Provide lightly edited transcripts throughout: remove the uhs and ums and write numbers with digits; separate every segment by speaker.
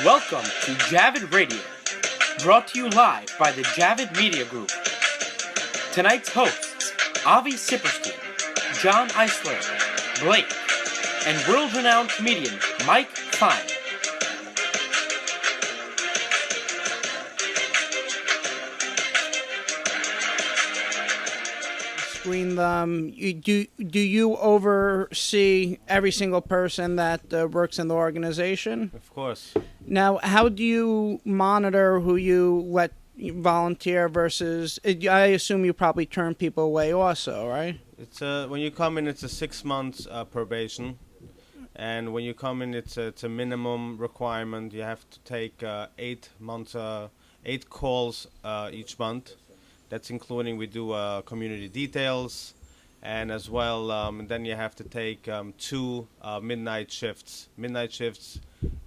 Speaker 1: Welcome to Javid Radio, brought to you live by the Javid Media Group. Tonight's hosts, Avi Cyperstein, John Eisler, Blake, and world-renowned comedian Mike Klein.
Speaker 2: Screen them. Do you oversee every single person that works in the organization?
Speaker 3: Of course.
Speaker 2: Now, how do you monitor who you let volunteer versus? I assume you probably turn people away also, right?
Speaker 3: It's when you come in, it's a 6 months probation, and when you come in, it's a minimum requirement. You have to take 8 months, 8 calls each month. That's including we do community details, and as well, and then you have to take 2 midnight shifts. Midnight shifts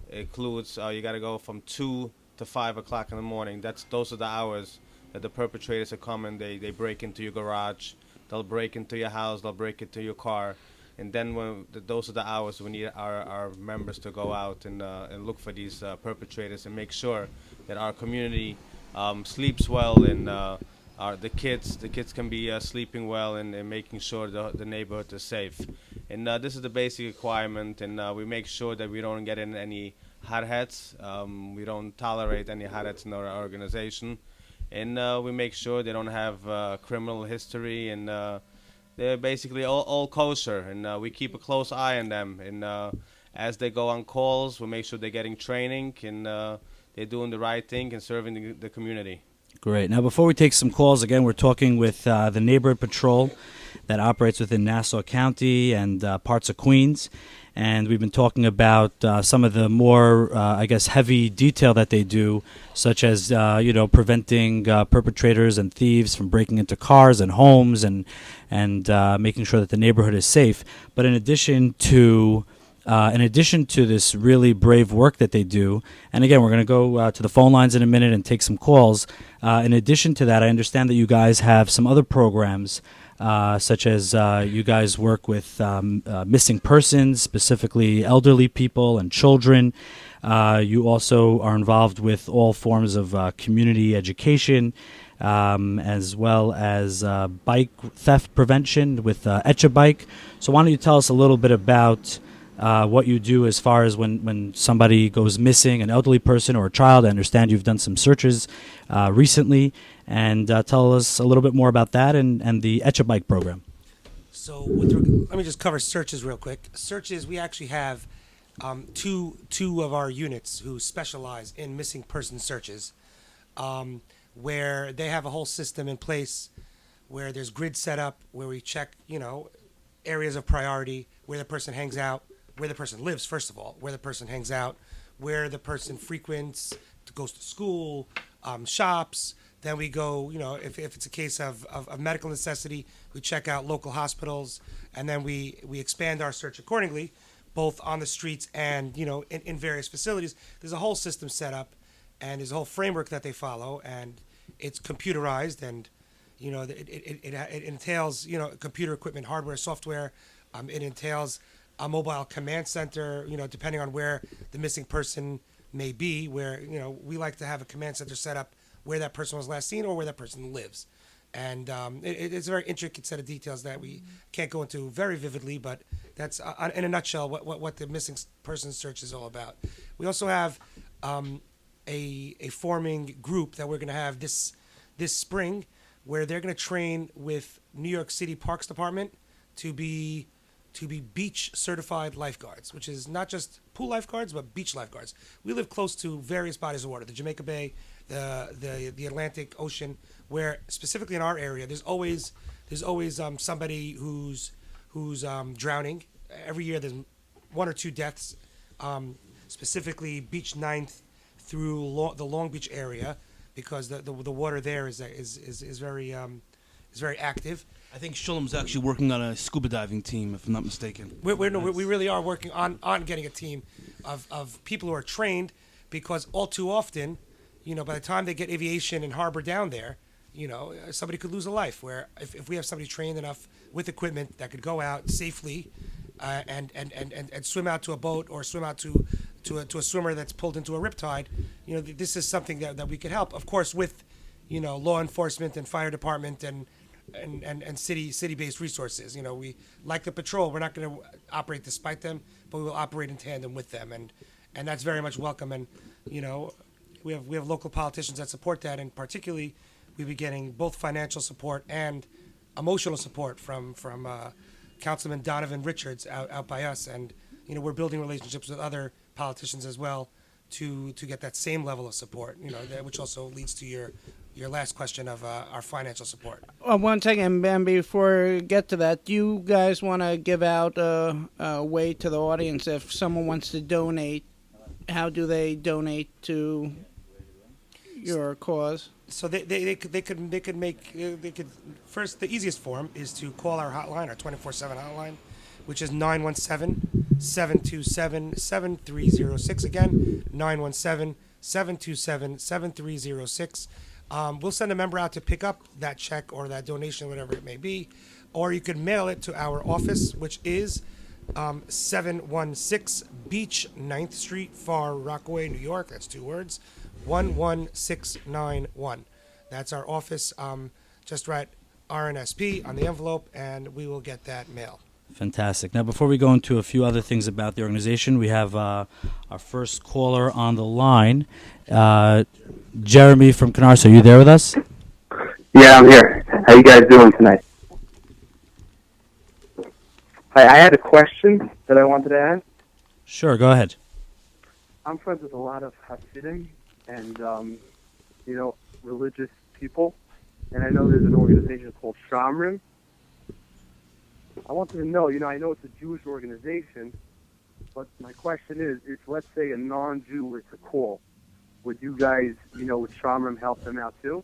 Speaker 3: includes you got to go from 2 to 5 o'clock in the morning. Those are the hours that the perpetrators are coming. They break into your garage, they'll break into your house, they'll break into your car, and then those are the hours we need our members to go out and look for these perpetrators and make sure that our community sleeps well and the kids can be sleeping well and making sure the neighborhood is safe. And this is the basic requirement, and we make sure that we don't get in any hotheads. We don't tolerate any hotheads in our organization. And we make sure they don't have criminal history, and they're basically all kosher. And we keep a close eye on them. And as they go on calls, we make sure they're getting training, and they're doing the right thing and serving the community.
Speaker 4: Great. Now, before we take some calls, again, we're talking with the Neighborhood Patrol that operates within Nassau County and parts of Queens. And we've been talking about some of the more, heavy detail that they do, such as, preventing perpetrators and thieves from breaking into cars and homes and making sure that the neighborhood is safe. But in addition to this really brave work that they do, and again, we're going to go to the phone lines in a minute and take some calls. In addition to that, I understand that you guys have some other programs, such as you guys work with missing persons, specifically elderly people and children. You also are involved with all forms of community education, as well as bike theft prevention with Etcha Bike. So why don't you tell us a little bit about what you do as far as when somebody goes missing, an elderly person or a child. I understand you've done some searches recently, and tell us a little bit more about that and the Etcha Bike program.
Speaker 5: So let me just cover searches real quick. Searches, we actually have two of our units who specialize in missing person searches, where they have a whole system in place where there's grid set up, where we check, areas of priority, where the person hangs out, where the person lives, first of all, where the person hangs out, where the person frequents, goes to school, shops. Then we go, if it's a case of medical necessity, we check out local hospitals, and then we expand our search accordingly, both on the streets and, in various facilities. There's a whole system set up, and there's a whole framework that they follow, and it's computerized, and, it entails, computer equipment, hardware, software. It entails a mobile command center, depending on where the missing person may be, where, we like to have a command center set up where that person was last seen or where that person lives. And it's a very intricate set of details that we can't go into very vividly, but that's, in a nutshell, what the missing person search is all about. We also have a forming group that we're going to have this spring, where they're going to train with New York City Parks Department to be beach certified lifeguards, which is not just pool lifeguards, but beach lifeguards. We live close to various bodies of water, the Jamaica Bay, the Atlantic Ocean, where specifically in our area, there's always somebody who's drowning. Every year there's 1 or 2 deaths, specifically Beach 9th through the Long Beach area, because the water there is very active.
Speaker 6: I think Shulem's actually working on a scuba diving team, if I'm not mistaken.
Speaker 5: We really are working on getting a team of people who are trained, because all too often, by the time they get aviation and harbor down there, somebody could lose a life. Where if we have somebody trained enough with equipment that could go out safely and swim out to a boat or swim out to to a swimmer that's pulled into a riptide, this is something that we could help. Of course, with law enforcement and fire department and city-based resources. We like the patrol. We're not going to operate despite them, but we will operate in tandem with them, and that's very much welcome. And we have local politicians that support that, and particularly we'll be getting both financial support and emotional support from Councilman Donovan Richards out by us, and we're building relationships with other politicians as well to get that same level of support. Which also leads to your last question of our financial support.
Speaker 2: One second, Ben, before we get to that, do you guys want to give out a way to the audience if someone wants to donate? How do they donate to your cause?
Speaker 5: So they could first, the easiest form is to call our hotline, our 24/7 hotline, which is 917-727-7306. Again, 917-727-7306. We'll send a member out to pick up that check or that donation, whatever it may be, or you could mail it to our office, which is 716 Beach 9th Street, Far Rockaway, New York. That's 2 words. 11691. That's our office. Just write RNSP on the envelope, and we will get that mail.
Speaker 4: Fantastic. Now, before we go into a few other things about the organization, we have our first caller on the line. Jeremy from Canarsie, are you there with us?
Speaker 7: Yeah, I'm here. How you guys doing tonight? I had a question that I wanted to ask.
Speaker 4: Sure, go ahead.
Speaker 7: I'm friends with a lot of Hasidim and, religious people, and I know there's an organization called Shomrim. I wanted to know, I know it's a Jewish organization, but my question is, if let's say a non-Jew were to call, would you guys, would Shomrim help them out too?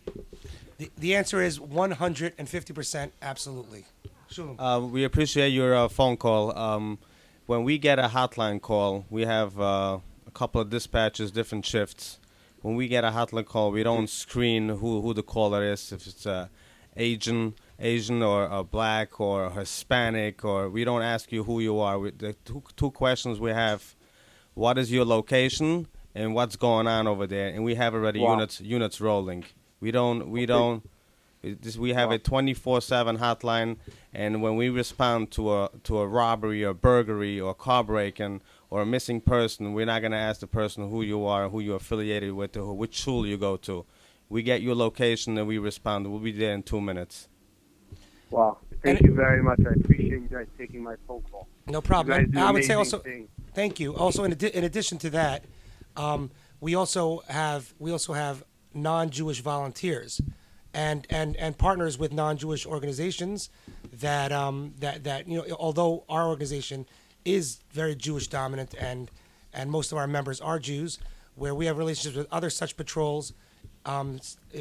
Speaker 5: The answer is 150% absolutely. Shulem.
Speaker 3: We appreciate your phone call. When we get a hotline call, we have a couple of dispatches, different shifts. When we get a hotline call, we don't screen who the caller is, if it's Asian or a black or Hispanic, or we don't ask you who you are. The two questions we have: what is your location and what's going on over there? And we have already units rolling. We have a 24/7 hotline, and when we respond to a robbery or burglary or car break-in or a missing person, we're not going to ask the person who you are, who you're affiliated with, or which shul you go to. We get your location and we respond. We'll be there in 2 minutes.
Speaker 7: Wow. Thank you very much. I appreciate you guys taking my phone call.
Speaker 5: No problem. I would say also,
Speaker 7: things.
Speaker 5: thank you. Also, in addition to that, we also have non-Jewish volunteers and partners with non-Jewish organizations that although our organization is very Jewish dominant and most of our members are Jews, where we have relationships with other such patrols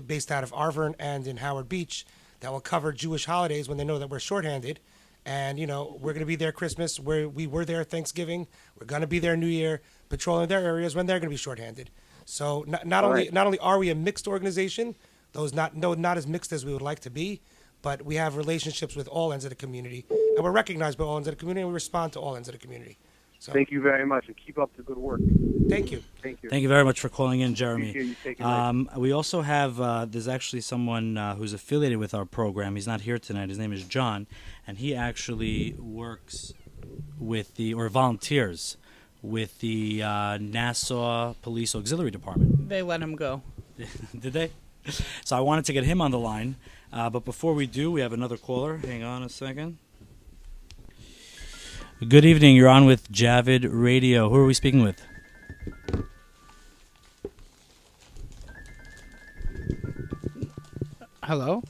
Speaker 5: based out of Arvern and in Howard Beach that will cover Jewish holidays when they know that we're shorthanded. And, we're going to be there Christmas, where we were there Thanksgiving. We're going to be there New Year, patrolling their areas when they're going to be shorthanded. So not only are we a mixed organization, not as mixed as we would like to be, but we have relationships with all ends of the community. And we're recognized by all ends of the community, and we respond to all ends of the community. So,
Speaker 7: thank you very much, and keep up the good work.
Speaker 5: Thank you.
Speaker 7: Thank you.
Speaker 4: Thank you very much for calling in, Jeremy.
Speaker 7: Appreciate you taking
Speaker 4: We also have, there's actually someone who's affiliated with our program. He's not here tonight. His name is John, and he actually works with volunteers with the Nassau Police Auxiliary Department.
Speaker 2: They let him go.
Speaker 4: Did they? So I wanted to get him on the line. But before we do, we have another caller. Hang on a second. Good evening. You're on with Javid Radio. Who are we speaking with?
Speaker 2: Hello?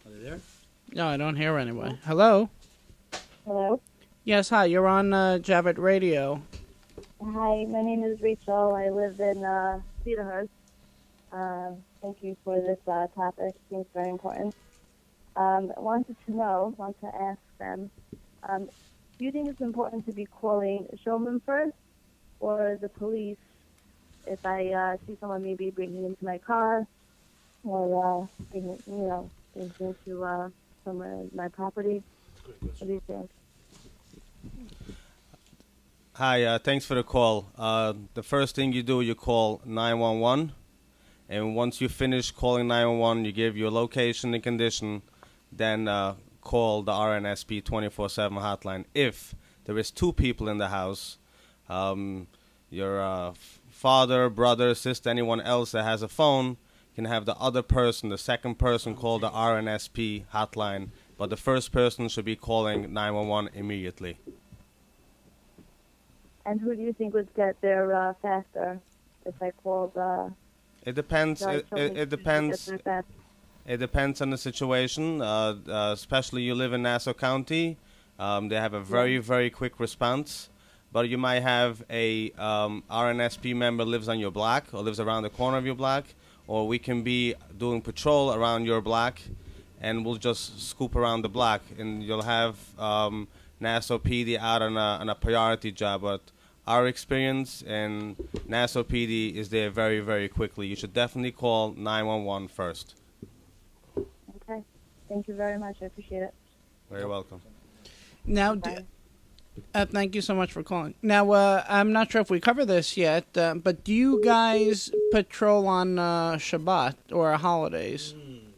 Speaker 4: Are they there?
Speaker 2: No, I don't hear anyone. Hello?
Speaker 8: Hello.
Speaker 2: Yes, hi. You're on Javid Radio.
Speaker 8: Hi, my name is Rachel. I live in Cedarhurst. Thank you for this topic. It seems very important. I want to ask them, do you think it's important to be calling Shulem first or the police if I see someone maybe breaking into my car or breaking into somewhere my property? What do you think?
Speaker 3: Hi, thanks for the call. The first thing you do, you call 911, and once you finish calling 911, you give your location and condition, then call the RNSP 24/7 hotline. If there is two people in the house, your father, brother, sister, anyone else that has a phone, can have the other person, the second person, call the RNSP hotline, but the first person should be calling 911 immediately.
Speaker 8: And who do you think would get there faster if I called?
Speaker 3: It depends. It depends. It depends on the situation. Especially you live in Nassau County, they have a very quick response. But you might have a RNSP member lives on your block or lives around the corner of your block, or we can be doing patrol around your block, and we'll just scoop around the block, and you'll have Nassau PD out on a priority job. But our experience in Nassau PD is there very quickly. You should definitely call 911 first.
Speaker 8: Okay. Thank you very much. I appreciate it.
Speaker 3: Very welcome.
Speaker 2: Now, thank you so much for calling. Now, I'm not sure if we cover this yet, but do you guys patrol on Shabbat or holidays?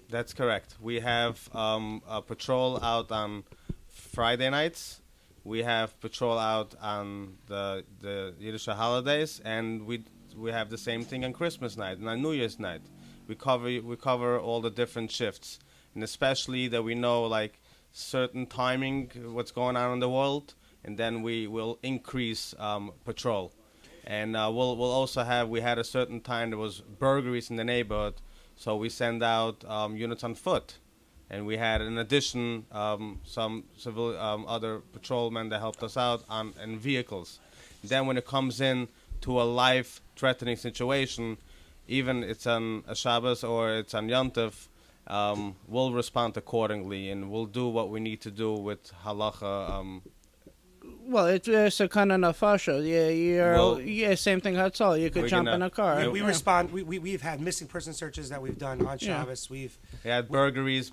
Speaker 3: That's correct. We have a patrol out on Friday nights. We have patrol out on the Yiddish holidays, and we have the same thing on Christmas night and on New Year's night. We cover all the different shifts, and especially that we know like certain timing what's going on in the world, and then we will increase patrol. And we'll also we had a certain time there was burglaries in the neighborhood, so we send out units on foot. And we had, in addition, some civil other patrolmen that helped us out in vehicles. Then when it comes in to a life-threatening situation, even it's on a Shabbos or it's on Yom Tov, we'll respond accordingly, and we'll do what we need to do with halacha.
Speaker 2: Well, it's a kind of nafasha. Yeah, same thing. That's all. You could jump in a car.
Speaker 5: We respond. We've had missing person searches that we've done on Shabbos.
Speaker 3: We had burglaries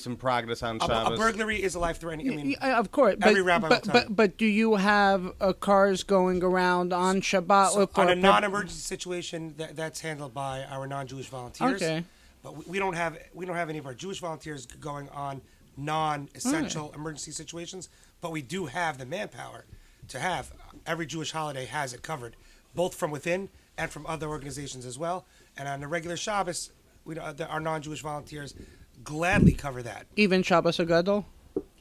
Speaker 3: in progress on Shabbos.
Speaker 5: A burglary is a life-threatening. I mean,
Speaker 2: of course.
Speaker 5: Every rabbi will tell you.
Speaker 2: But do you have cars going around on Shabbat?
Speaker 5: So on a non-emergency situation, that's handled by our non-Jewish volunteers.
Speaker 2: Okay.
Speaker 5: But we don't have any of our Jewish volunteers going on non-essential emergency situations. But we do have the manpower to have every Jewish holiday has it covered, both from within and from other organizations as well. And on the regular Shabbos, our non-Jewish volunteers gladly cover that.
Speaker 2: Even Shabbos Hagadol?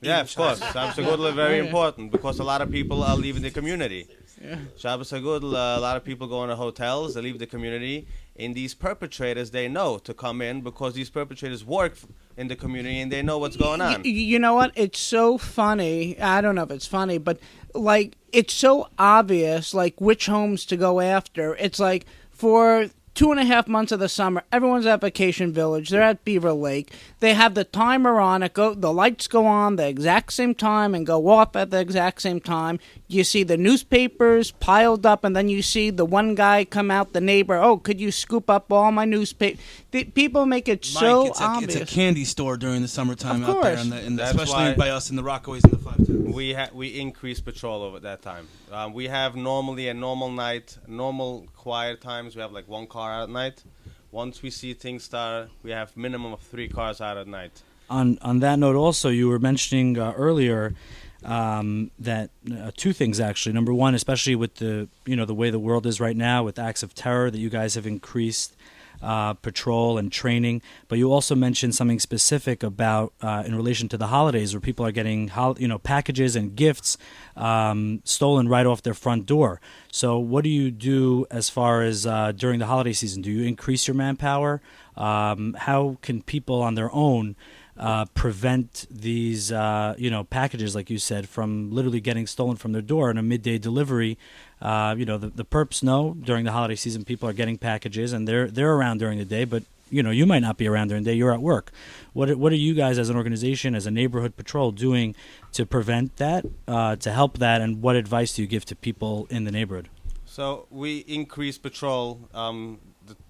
Speaker 3: Yeah, of course. Shabbos Hagadol is very important because a lot of people are leaving the community.
Speaker 2: Yeah.
Speaker 3: Shabbos Hagadol, a lot of people go into hotels, they leave the community, and these perpetrators, they know to come in because these perpetrators work in the community and they know what's going on.
Speaker 2: You know what? It's so funny. I don't know if it's funny, but like it's so obvious like which homes to go after. It's like for 2.5 months of the summer, everyone's at Vacation Village. They're at Beaver Lake. They have the timer on. The lights go on the exact same time and go off at the exact same time. You see the newspapers piled up, and then you see the one guy come out, the neighbor. Oh, could you scoop up all my newspaper? People make it so obvious.
Speaker 6: It's a candy store during the summertime
Speaker 2: out
Speaker 6: there, especially by us in the Rockaways and the Five Towns.
Speaker 3: We increase patrol over that time. We have normally a normal night, normal quiet times. We have like one car out at night. Once we see things start, we have minimum of 3 cars out at night.
Speaker 4: On that note, also, you were mentioning earlier that two things actually. Number one, especially with the way the world is right now, with acts of terror, that you guys have increased patrol and training. But you also mentioned something specific about in relation to the holidays, where people are getting packages and gifts stolen right off their front door. So what do you do as far as during the holiday season? Do you increase your manpower? How can people on their own prevent these packages, like you said, from literally getting stolen from their door in a midday delivery? The perps know during the holiday season people are getting packages and they're around during the day, but you might not be around during the day. You're at work. What are you guys as an organization, as a neighborhood patrol, doing to prevent that, to help that, and what advice do you give to people in the neighborhood?
Speaker 3: So we increase patrol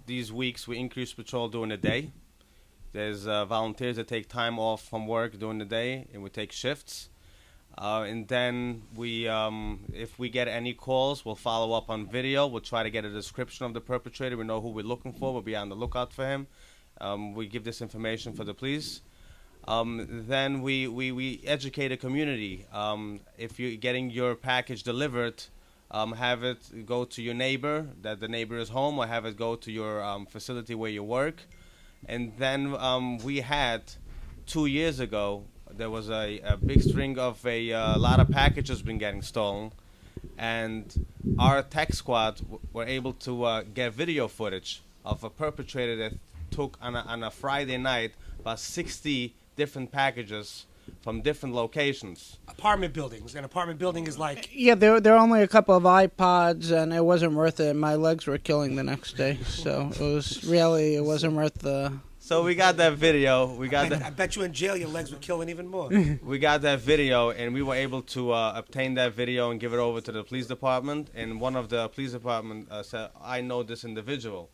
Speaker 3: these weeks. We increase patrol during the day. There's volunteers that take time off from work during the day, and we take shifts. And then if we get any calls, we'll follow up on video. We'll try to get a description of the perpetrator. We know who we're looking for. We'll be on the lookout for him. We give this information for the police. Then we educate a community. If you're getting your package delivered, have it go to your neighbor, that the neighbor is home, or have it go to your facility where you work. And then we had 2 years ago, there was a big string of a lot of packages been getting stolen, and our tech squad were able to get video footage of a perpetrator that took on a Friday night about 60 different packages from different locations.
Speaker 5: Apartment buildings. An apartment building is like...
Speaker 2: Yeah, there were only a couple of iPods, and it wasn't worth it. My legs were killing the next day, so it wasn't worth the...
Speaker 3: So we got that video.
Speaker 5: I bet you in jail your legs were killing even more.
Speaker 3: We got that video, and we were able to obtain that video and give it over to the police department. And one of the police department said, I know this individual.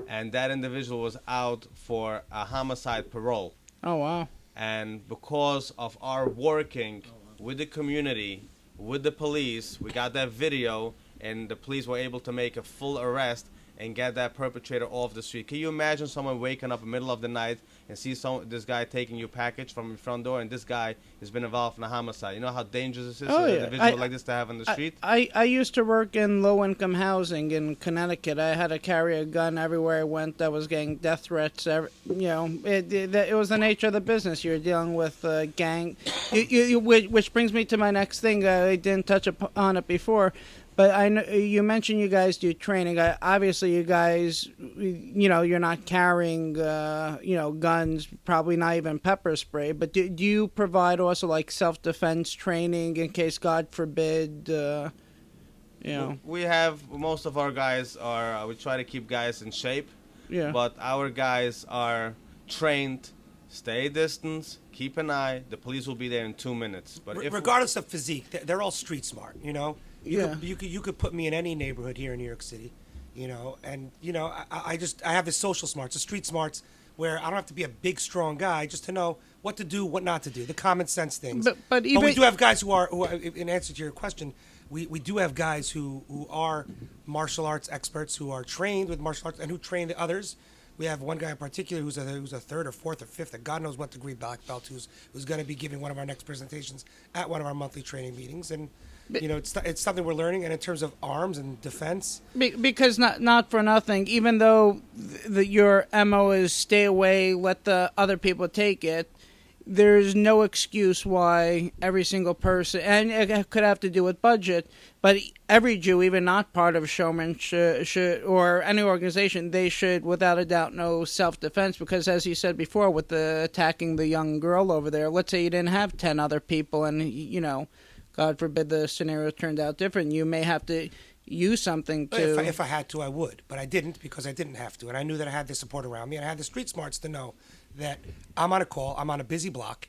Speaker 3: And that individual was out for a homicide parole.
Speaker 2: Oh, wow.
Speaker 3: And because of our working with the community, with the police, we got that video, and the police were able to make a full arrest and get that perpetrator off the street. Can you imagine someone waking up in the middle of the night and see this guy taking your package from your front door, and this guy has been involved in a homicide? You know how dangerous this is for an individual like this to have on the street?
Speaker 2: I used to work in low-income housing in Connecticut. I had to carry a gun everywhere I went. I was getting death threats. It was the nature of the business. You're dealing with gang. Which brings me to my next thing. I didn't touch on it before. But I know you mentioned you guys do training. Obviously, you guys, you're not carrying, guns, probably not even pepper spray. But do you provide also like self-defense training in case, God forbid,
Speaker 3: We have most of our guys are. We try to keep guys in shape. Yeah. But our guys are trained. Stay distance. Keep an eye. The police will be there in 2 minutes. But
Speaker 5: regardless of physique, they're all street smart. You could put me in any neighborhood here in New York City, and I have the social smarts, the street smarts, where I don't have to be a big, strong guy just to know what to do, what not to do, the common sense things. But we do have guys who are, in answer to your question, we do have guys who are martial arts experts, who are trained with martial arts and who train the others. We have one guy in particular who's a third or fourth or fifth, God knows what degree black belt, who's going to be giving one of our next presentations at one of our monthly training meetings. And it's something we're learning, and in terms of arms and defense.
Speaker 2: Because not for nothing, even though your MO is stay away, let the other people take it, there's no excuse why every single person, and it could have to do with budget, but every Jew, even not part of Shomrim, should or any organization, they should, without a doubt, know self-defense. Because, as you said before, with the attacking the young girl over there, let's say you didn't have 10 other people, and God forbid the scenario turned out different. You may have to use something to...
Speaker 5: If I had to, I would. But I didn't, because I didn't have to. And I knew that I had the support around me. And I had the street smarts to know that I'm on a call. I'm on a busy block.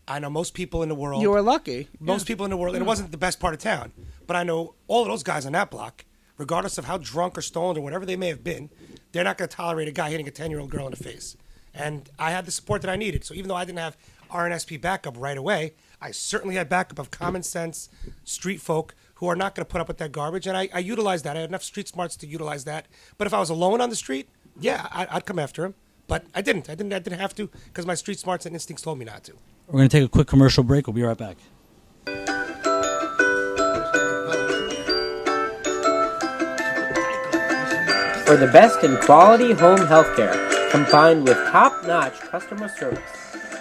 Speaker 5: I know most people in the world...
Speaker 2: You were lucky.
Speaker 5: Most people in the world. And it wasn't the best part of town. But I know all of those guys on that block, regardless of how drunk or stoned or whatever they may have been, they're not going to tolerate a guy hitting a 10-year-old girl in the face. And I had the support that I needed. So even though I didn't have RNSP backup right away, I certainly had backup of common sense street folk who are not going to put up with that garbage, and I utilized that. I had enough street smarts to utilize that. But if I was alone on the street, yeah, I'd come after him. But I didn't. I didn't have to, because my street smarts and instincts told me not to.
Speaker 4: We're going to take a quick commercial break. We'll be right back.
Speaker 1: For the best in quality home healthcare, combined with top-notch customer service,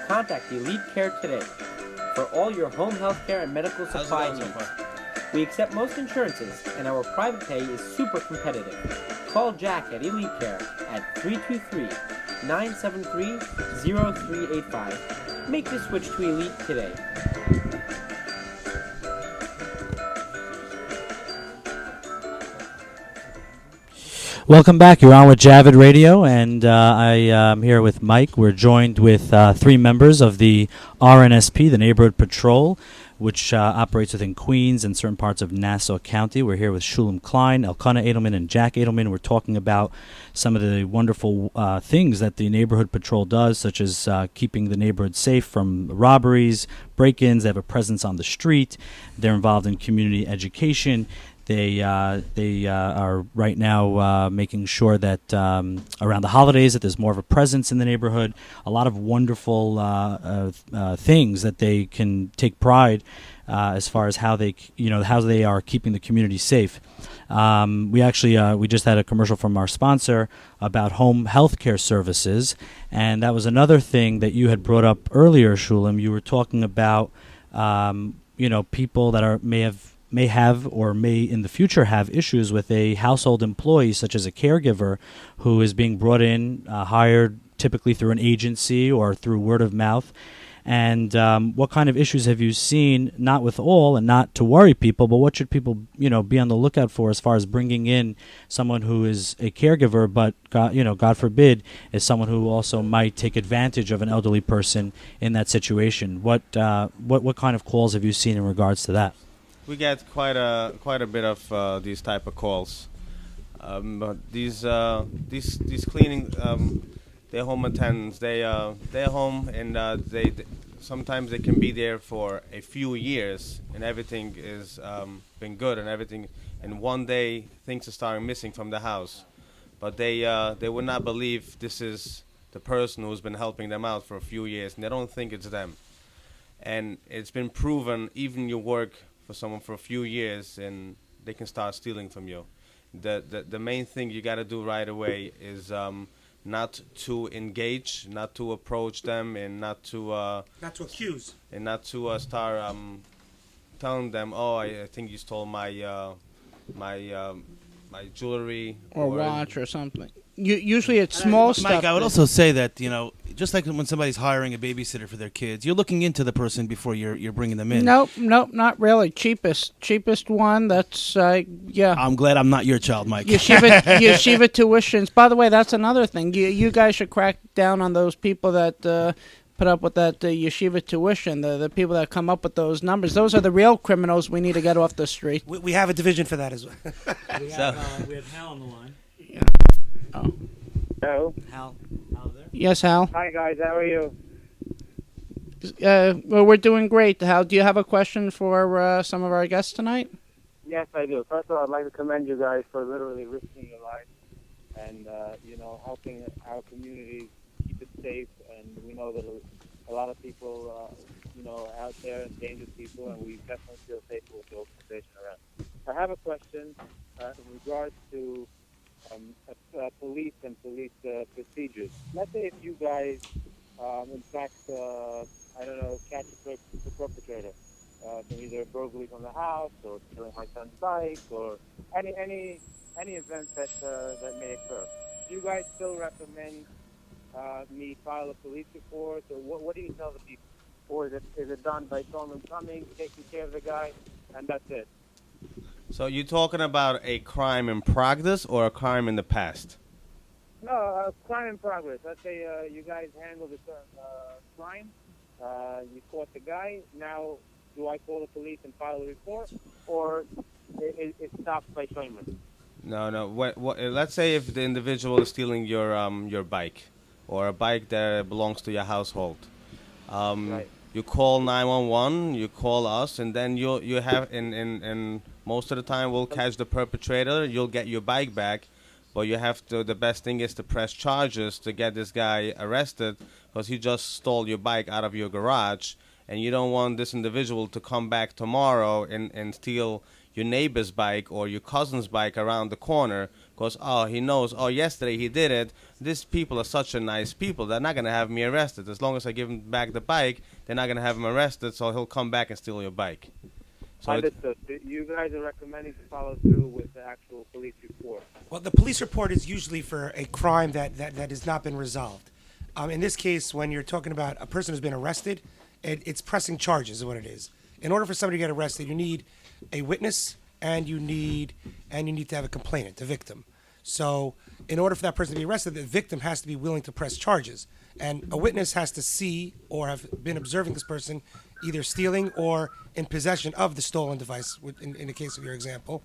Speaker 1: contact Elite Care today for all your home healthcare and medical supply needs. We accept most insurances, and our private pay is super competitive. Call Jack at Elite Care at 323-973-0385. Make the switch to Elite today.
Speaker 4: Welcome back. You're on with Javid Radio, and I am here with Mike. We're joined with 3 members of the RNSP, the Neighborhood Patrol. which operates within Queens and certain parts of Nassau County. We're here with Shulem Klein, Elkanah Adelman, and Jack Adelman. We're talking about some of the wonderful things that the Neighborhood Patrol does, such as keeping the neighborhood safe from robberies, break-ins. They have a presence on the street. They're involved in community education. They are right now making sure that around the holidays that there's more of a presence in the neighborhood. A lot of wonderful things that they can take pride as far as how they are keeping the community safe. We just had a commercial from our sponsor about home health care services, and that was another thing that you had brought up earlier, Shulem. You were talking about people that may have or may in the future have issues with a household employee, such as a caregiver who is being brought in, hired typically through an agency or through word of mouth. And what kind of issues have you seen, not with all and not to worry people, but what should people be on the lookout for as far as bringing in someone who is a caregiver, but God forbid, is someone who also might take advantage of an elderly person in that situation? What kind of calls have you seen in regards to that?
Speaker 3: We get quite a bit of these type of calls. But these cleaning, they're home attendants. They're home, and they sometimes they can be there for a few years, and everything is been good and everything. And one day things are starting missing from the house, but they would not believe this is the person who's been helping them out for a few years, and they don't think it's them. And it's been proven, even you work for someone for a few years and they can start stealing from you. The main thing you got to do right away is not to engage, not to approach them, and not to
Speaker 5: accuse,
Speaker 3: and not to start telling them, oh, I think you stole my jewelry
Speaker 2: or watch or something. Usually it's small stuff.
Speaker 6: Mike, I would also say that, just like when somebody's hiring a babysitter for their kids, you're looking into the person before you're bringing them in.
Speaker 2: Nope, not really. Cheapest one. That's yeah.
Speaker 6: I'm glad I'm not your child, Mike.
Speaker 2: Yeshiva tuitions. By the way, that's another thing. You guys should crack down on those people that put up with that yeshiva tuition. The people that come up with those numbers. Those are the real criminals we need to get off the street.
Speaker 5: We have a division for that as well.
Speaker 4: We have Hal on the line.
Speaker 2: Yeah. Oh.
Speaker 9: Hello.
Speaker 4: Hal there?
Speaker 2: Yes, Hal.
Speaker 9: Hi, guys. How are you?
Speaker 2: Well, we're doing great. Hal, do you have a question for some of our guests tonight?
Speaker 9: Yes, I do. First of all, I'd like to commend you guys for literally risking your life and, helping our community keep it safe. And we know that a lot of people, out there, endangered people, and we definitely feel safe with the organization around. I have a question in regards to police and police procedures. Let's say if you guys, in fact, catch the perpetrator, either burglary from the house or stealing my son's bike or any event that may occur. Do you guys still recommend me file a police report, or what do you tell the people? Or is it done by someone coming, taking care of the guy, and that's it?
Speaker 3: So you're talking about a crime in progress or a crime in the past?
Speaker 9: No, crime in progress. Let's say you guys handled a crime. You caught the guy. Now, do I call the police and file a report, or it stops by Shomrim?
Speaker 3: No. Let's say if the individual is stealing your bike, or a bike that belongs to your household.
Speaker 9: Right.
Speaker 3: You call 911. You call us, and then you have in most of the time we'll catch the perpetrator. You'll get your bike back. But you have to. The best thing is to press charges to get this guy arrested, because he just stole your bike out of your garage, and you don't want this individual to come back tomorrow and steal your neighbor's bike or your cousin's bike around the corner, because he knows, yesterday he did it. These people are such a nice people, they're not gonna have me arrested. As long as I give him back the bike, they're not gonna have him arrested, so he'll come back and steal your bike. So
Speaker 9: understood. You guys are recommending to follow through with the actual police report.
Speaker 5: Well, the police report is usually for a crime that has not been resolved. In this case, when you're talking about a person who's been arrested, it's pressing charges is what it is. In order for somebody to get arrested, you need a witness and you need to have a complainant, a victim. So in order for that person to be arrested, the victim has to be willing to press charges. And a witness has to see or have been observing this person either stealing or in possession of the stolen device, in the case of your example.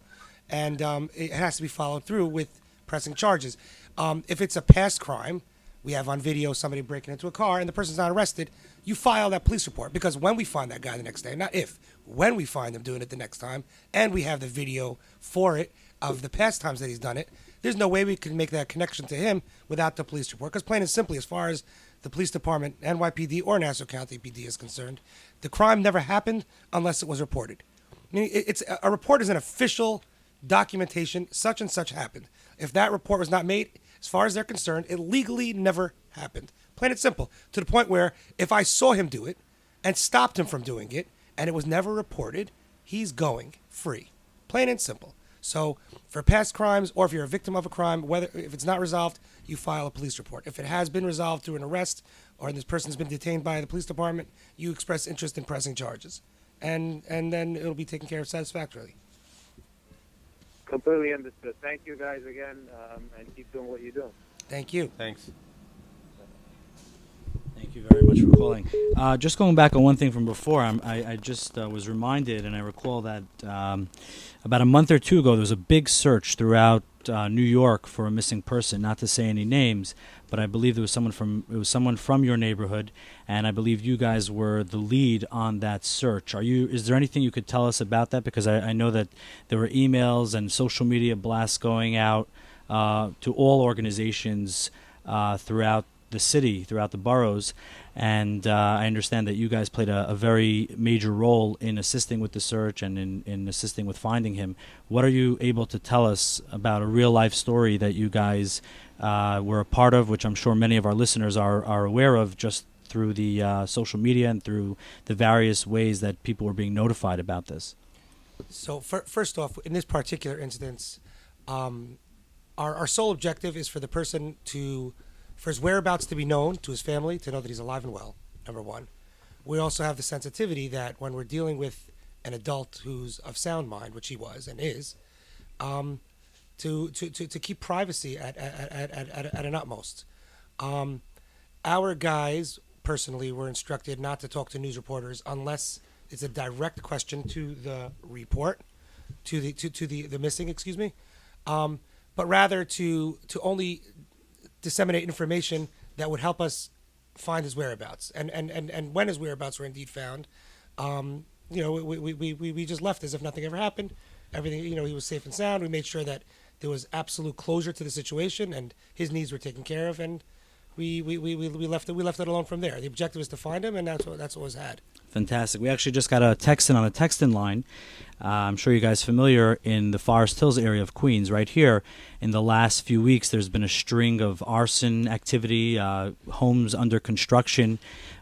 Speaker 5: And it has to be followed through with pressing charges. If it's a past crime, we have on video somebody breaking into a car and the person's not arrested, you file that police report. Because when we find that guy the next day, not if, when we find him doing it the next time, and we have the video for it of the past times that he's done it, there's no way we can make that connection to him without the police report. Because plain and simply, as far as the police department, NYPD or Nassau County PD is concerned, the crime never happened unless it was reported. I mean, a report is an official documentation, such and such happened. If that report was not made, as far as they're concerned, it legally never happened. Plain and simple. To the point where if I saw him do it and stopped him from doing it and it was never reported, he's going free. Plain and simple. So for past crimes, or if you're a victim of a crime, if it's not resolved, you file a police report. If it has been resolved through an arrest or this person's been detained by the police department, you express interest in pressing charges. And then it'll be taken care of satisfactorily.
Speaker 9: Completely understood. Thank you guys again, and keep doing what you're doing.
Speaker 5: Thank you.
Speaker 3: Thanks.
Speaker 4: Thank you very much for calling. Just going back on one thing from before, I just was reminded, and I recall that about a month or two ago, there was a big search throughout New York for a missing person. Not to say any names, but I believe it was someone from your neighborhood, and I believe you guys were the lead on that search. Is there anything you could tell us about that? Because I know that there were emails and social media blasts going out to all organizations throughout the city, throughout the boroughs, and I understand that you guys played a very major role in assisting with the search and in assisting with finding him. What are you able to tell us about a real-life story that you guys were a part of, which I'm sure many of our listeners are aware of just through the social media and through the various ways that people were being notified about this?
Speaker 5: So first off, in this particular instance, our sole objective is for the person for his whereabouts to be known to his family, to know that he's alive and well, number one. We also have the sensitivity that when we're dealing with an adult who's of sound mind, which he was and is, to keep privacy at an utmost. Our guys, personally, were instructed not to talk to news reporters unless it's a direct question to the report, to the missing, excuse me, but rather to only disseminate information that would help us find his whereabouts. And when his whereabouts were indeed found, we just left as if nothing ever happened. Everything, he was safe and sound. We made sure that there was absolute closure to the situation and his needs were taken care of, and we left it alone from there. The objective was to find him, and that's what was had.
Speaker 4: Fantastic. We actually just got a text in on a text-in line. I'm sure you guys are familiar in the Forest Hills area of Queens. Right here, in the last few weeks, there's been a string of arson activity, homes under construction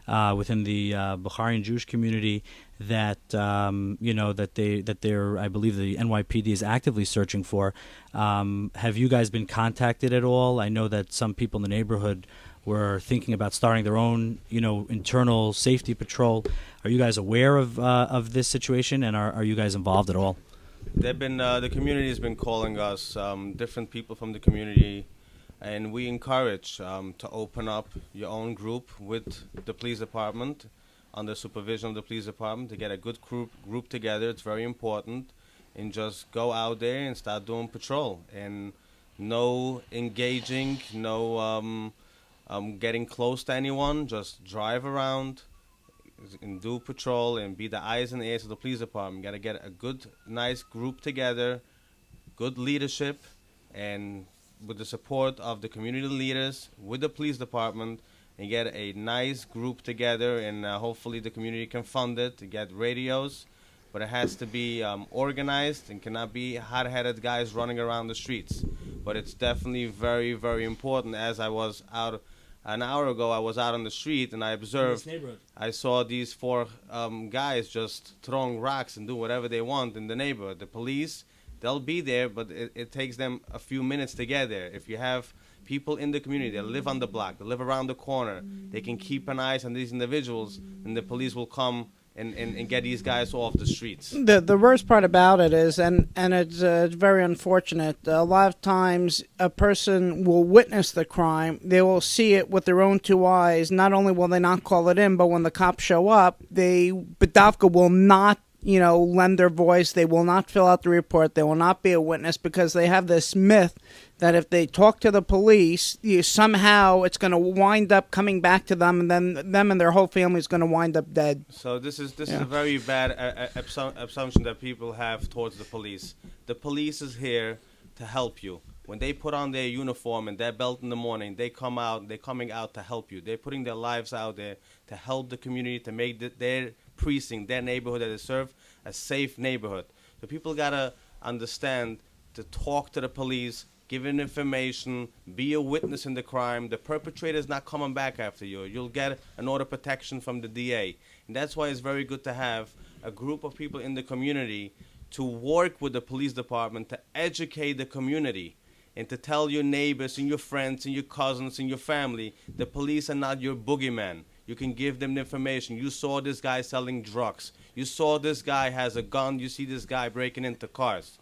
Speaker 4: within the Bukharian Jewish community that they're I believe the NYPD is actively searching for. Have you guys been contacted at all? I know that some people in the neighborhood were thinking about starting their own, internal safety patrol. Are you guys aware of this situation, and are you guys involved at all?
Speaker 3: They've been the community has been calling us, different people from the community, and we encourage to open up your own group with the police department, under supervision of the police department, to get a good group together. It's very important, and just go out there and start doing patrol, and no engaging, no getting close to anyone. Just drive around and do patrol and be the eyes and ears of the police department. Got to get a good, nice group together, good leadership, and with the support of the community leaders, with the police department, and get a nice group together, and hopefully the community can fund it to get radios. But it has to be organized and cannot be hot-headed guys running around the streets. But it's definitely very, very important. As I was out an hour ago, I was out on the street and I observed, I saw these four guys just throwing rocks and do whatever they want in the neighborhood. The police, they'll be there, but it takes them a few minutes to get there. If you have people in the community that live on the block, that live around the corner, they can keep an eye on these individuals, and the police will come and get these guys off the streets.
Speaker 2: The worst part about it is, and it's very unfortunate, a lot of times a person will witness the crime. They will see it with their own two eyes. Not only will they not call it in, but when the cops show up, Bedavka will not, lend their voice. They will not fill out the report. They will not be a witness because they have this myth that if they talk to the police, somehow it's going to wind up coming back to them, and then them and their whole family is going to wind up dead.
Speaker 3: So this is a very bad assumption that people have towards the police. The police is here to help you. When they put on their uniform and their belt in the morning, they're coming out to help you. They're putting their lives out there to help the community, to make their precinct, their neighborhood that they serve, a safe neighborhood. So people got to understand to talk to the police, give them information, be a witness in the crime. The perpetrator is not coming back after you. You'll get an order of protection from the DA. And that's why it's very good to have a group of people in the community to work with the police department to educate the community and to tell your neighbors and your friends and your cousins and your family the police are not your boogeyman. You can give them the information. You saw this guy selling drugs. You saw this guy has a gun. You see this guy breaking into cars.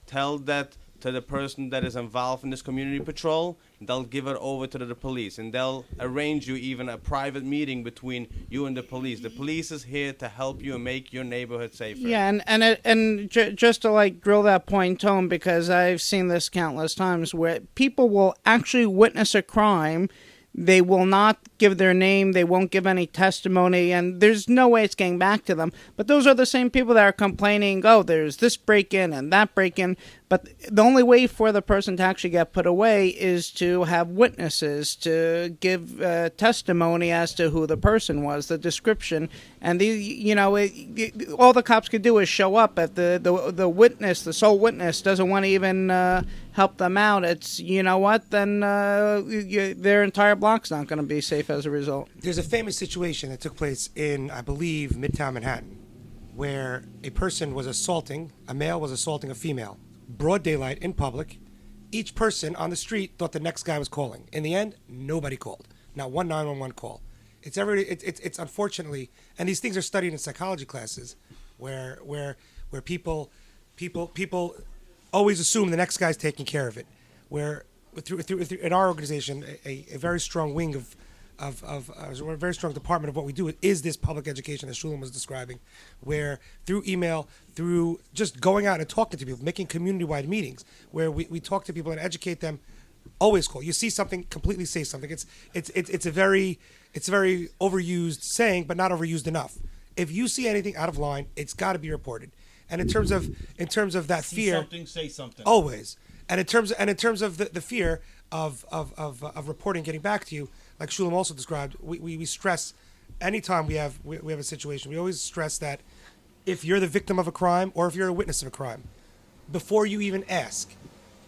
Speaker 3: Tell that to the person that is involved in this community patrol. They'll give it over to the police, and they'll arrange you even a private meeting between you and the police. The police is here to help you and make your neighborhood safer.
Speaker 2: Yeah, just to drill that point home, because I've seen this countless times where people will actually witness a crime. They will not give their name. They won't give any testimony, and there's no way it's getting back to them. But those are the same people that are complaining, there's this break-in and that break-in. But the only way for the person to actually get put away is to have witnesses to give testimony as to who the person was, the description. And all the cops could do is show up. If the witness, the sole witness, doesn't want to even help them out, it's, then their entire block's not going to be safe as a result.
Speaker 5: There's a famous situation that took place in, I believe, Midtown Manhattan, where a male was assaulting a female. Broad daylight in public. Each person on the street thought the next guy was calling. In the end, nobody called. Not one 911 call. It's unfortunately, and these things are studied in psychology classes, where people always assume the next guy's taking care of it. Where through in our organization, a very strong wing of a very strong department of what we do is this public education, as Shulem was describing, where through email, through just going out and talking to people, making community-wide meetings, where we talk to people and educate them. Always call. You see something, completely say something. It's a very overused saying, but not overused enough. If you see anything out of line, it's got to be reported. And in terms of that fear,
Speaker 6: something, say something.
Speaker 5: Always. And in terms of the fear of reporting, getting back to you, like Shulem also described, we stress anytime we have a situation, we always stress that if you're the victim of a crime or if you're a witness of a crime, before you even ask,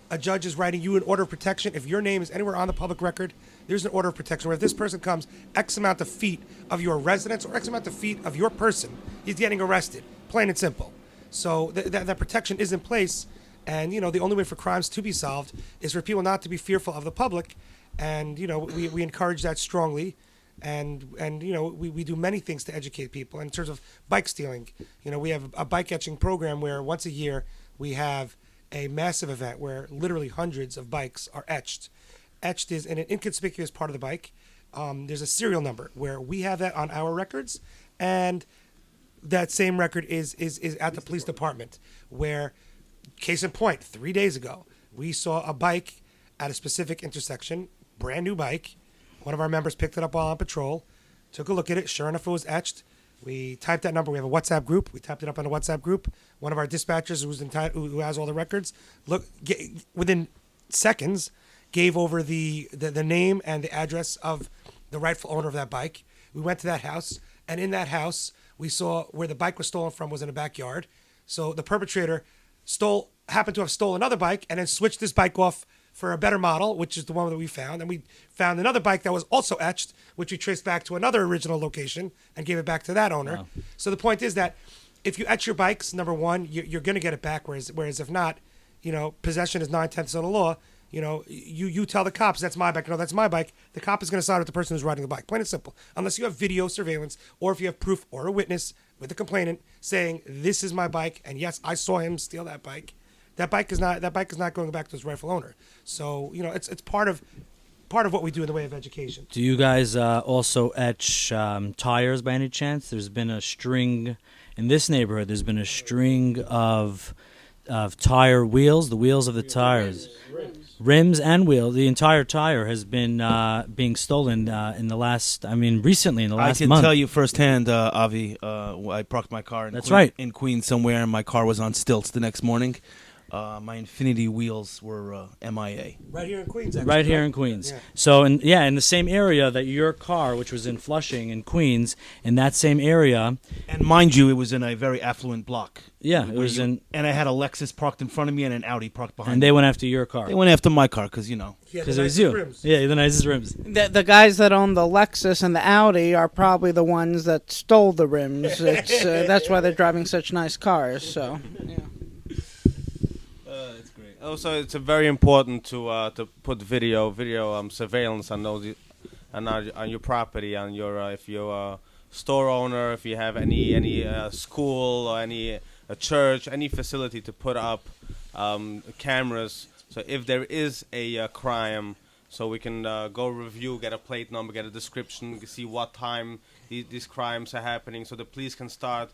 Speaker 5: a judge is writing you an order of protection. If your name is anywhere on the public record, there's an order of protection where if this person comes X amount of feet of your residence or X amount of feet of your person, he's getting arrested, plain and simple. So that protection is in place. And, the only way for crimes to be solved is for people not to be fearful of the public. And, we encourage that strongly. And we do many things to educate people. In terms of bike stealing, we have a bike etching program where once a year we have a massive event where literally hundreds of bikes are etched. Etched is in an inconspicuous part of the bike. There's a serial number where we have that on our records. And that same record is at the police department, where, case in point, 3 days ago, we saw a bike at a specific intersection, brand new bike. One of our members picked it up while on patrol, took a look at it. Sure enough, it was etched. We typed that number. We have a WhatsApp group. We typed it up on a WhatsApp group. One of our dispatchers, who has all the records, within seconds, gave over the name and the address of the rightful owner of that bike. We went to that house, and in that house, we saw where the bike was stolen from was in a backyard. So the perpetrator happened to have stolen another bike and then switched this bike off for a better model, which is the one that we found. And we found another bike that was also etched, which we traced back to another original location and gave it back to that owner. Wow. So the point is that if you etch your bikes, number one, you're going to get it back. Whereas if not, possession is 9/10 of the law. You tell the cops that's my bike. No, that's my bike. The cop is going to side with the person who's riding the bike. Plain and simple. Unless you have video surveillance or if you have proof or a witness with the complainant saying this is my bike and yes, I saw him steal that bike. That bike is not going back to its rightful owner. So it's part of what we do in the way of education.
Speaker 4: Do you guys also etch tires by any chance? There's been a string in this neighborhood. There's been a string of tire wheels, the wheels of the tires, rims and wheels. The entire tire has been being stolen recently in the last month.
Speaker 6: I can tell you firsthand, Avi. I parked my car in Queens somewhere, and my car was on stilts the next morning. My Infinity wheels were MIA.
Speaker 5: Right here in Queens, actually.
Speaker 4: Right here in Queens. Yeah. So, in the same area that your car, which was in Flushing in Queens, in that same area.
Speaker 6: And mind you, it was in a very affluent block.
Speaker 4: Yeah, it was
Speaker 6: and I had a Lexus parked in front of me and an Audi parked behind me.
Speaker 4: And they went after your car.
Speaker 6: They went after my car because,
Speaker 4: Because it was you. Rims. Yeah, the nicest rims.
Speaker 2: The guys that own the Lexus and the Audi are probably the ones that stole the rims. That's why they're driving such nice cars. So, yeah.
Speaker 3: That's great. Also, it's very important to put video surveillance on on your property, on your if you're a store owner, if you have any school or a church, any facility to put up cameras. So if there is a crime, so we can go review, get a plate number, get a description, see what time these crimes are happening, so the police can start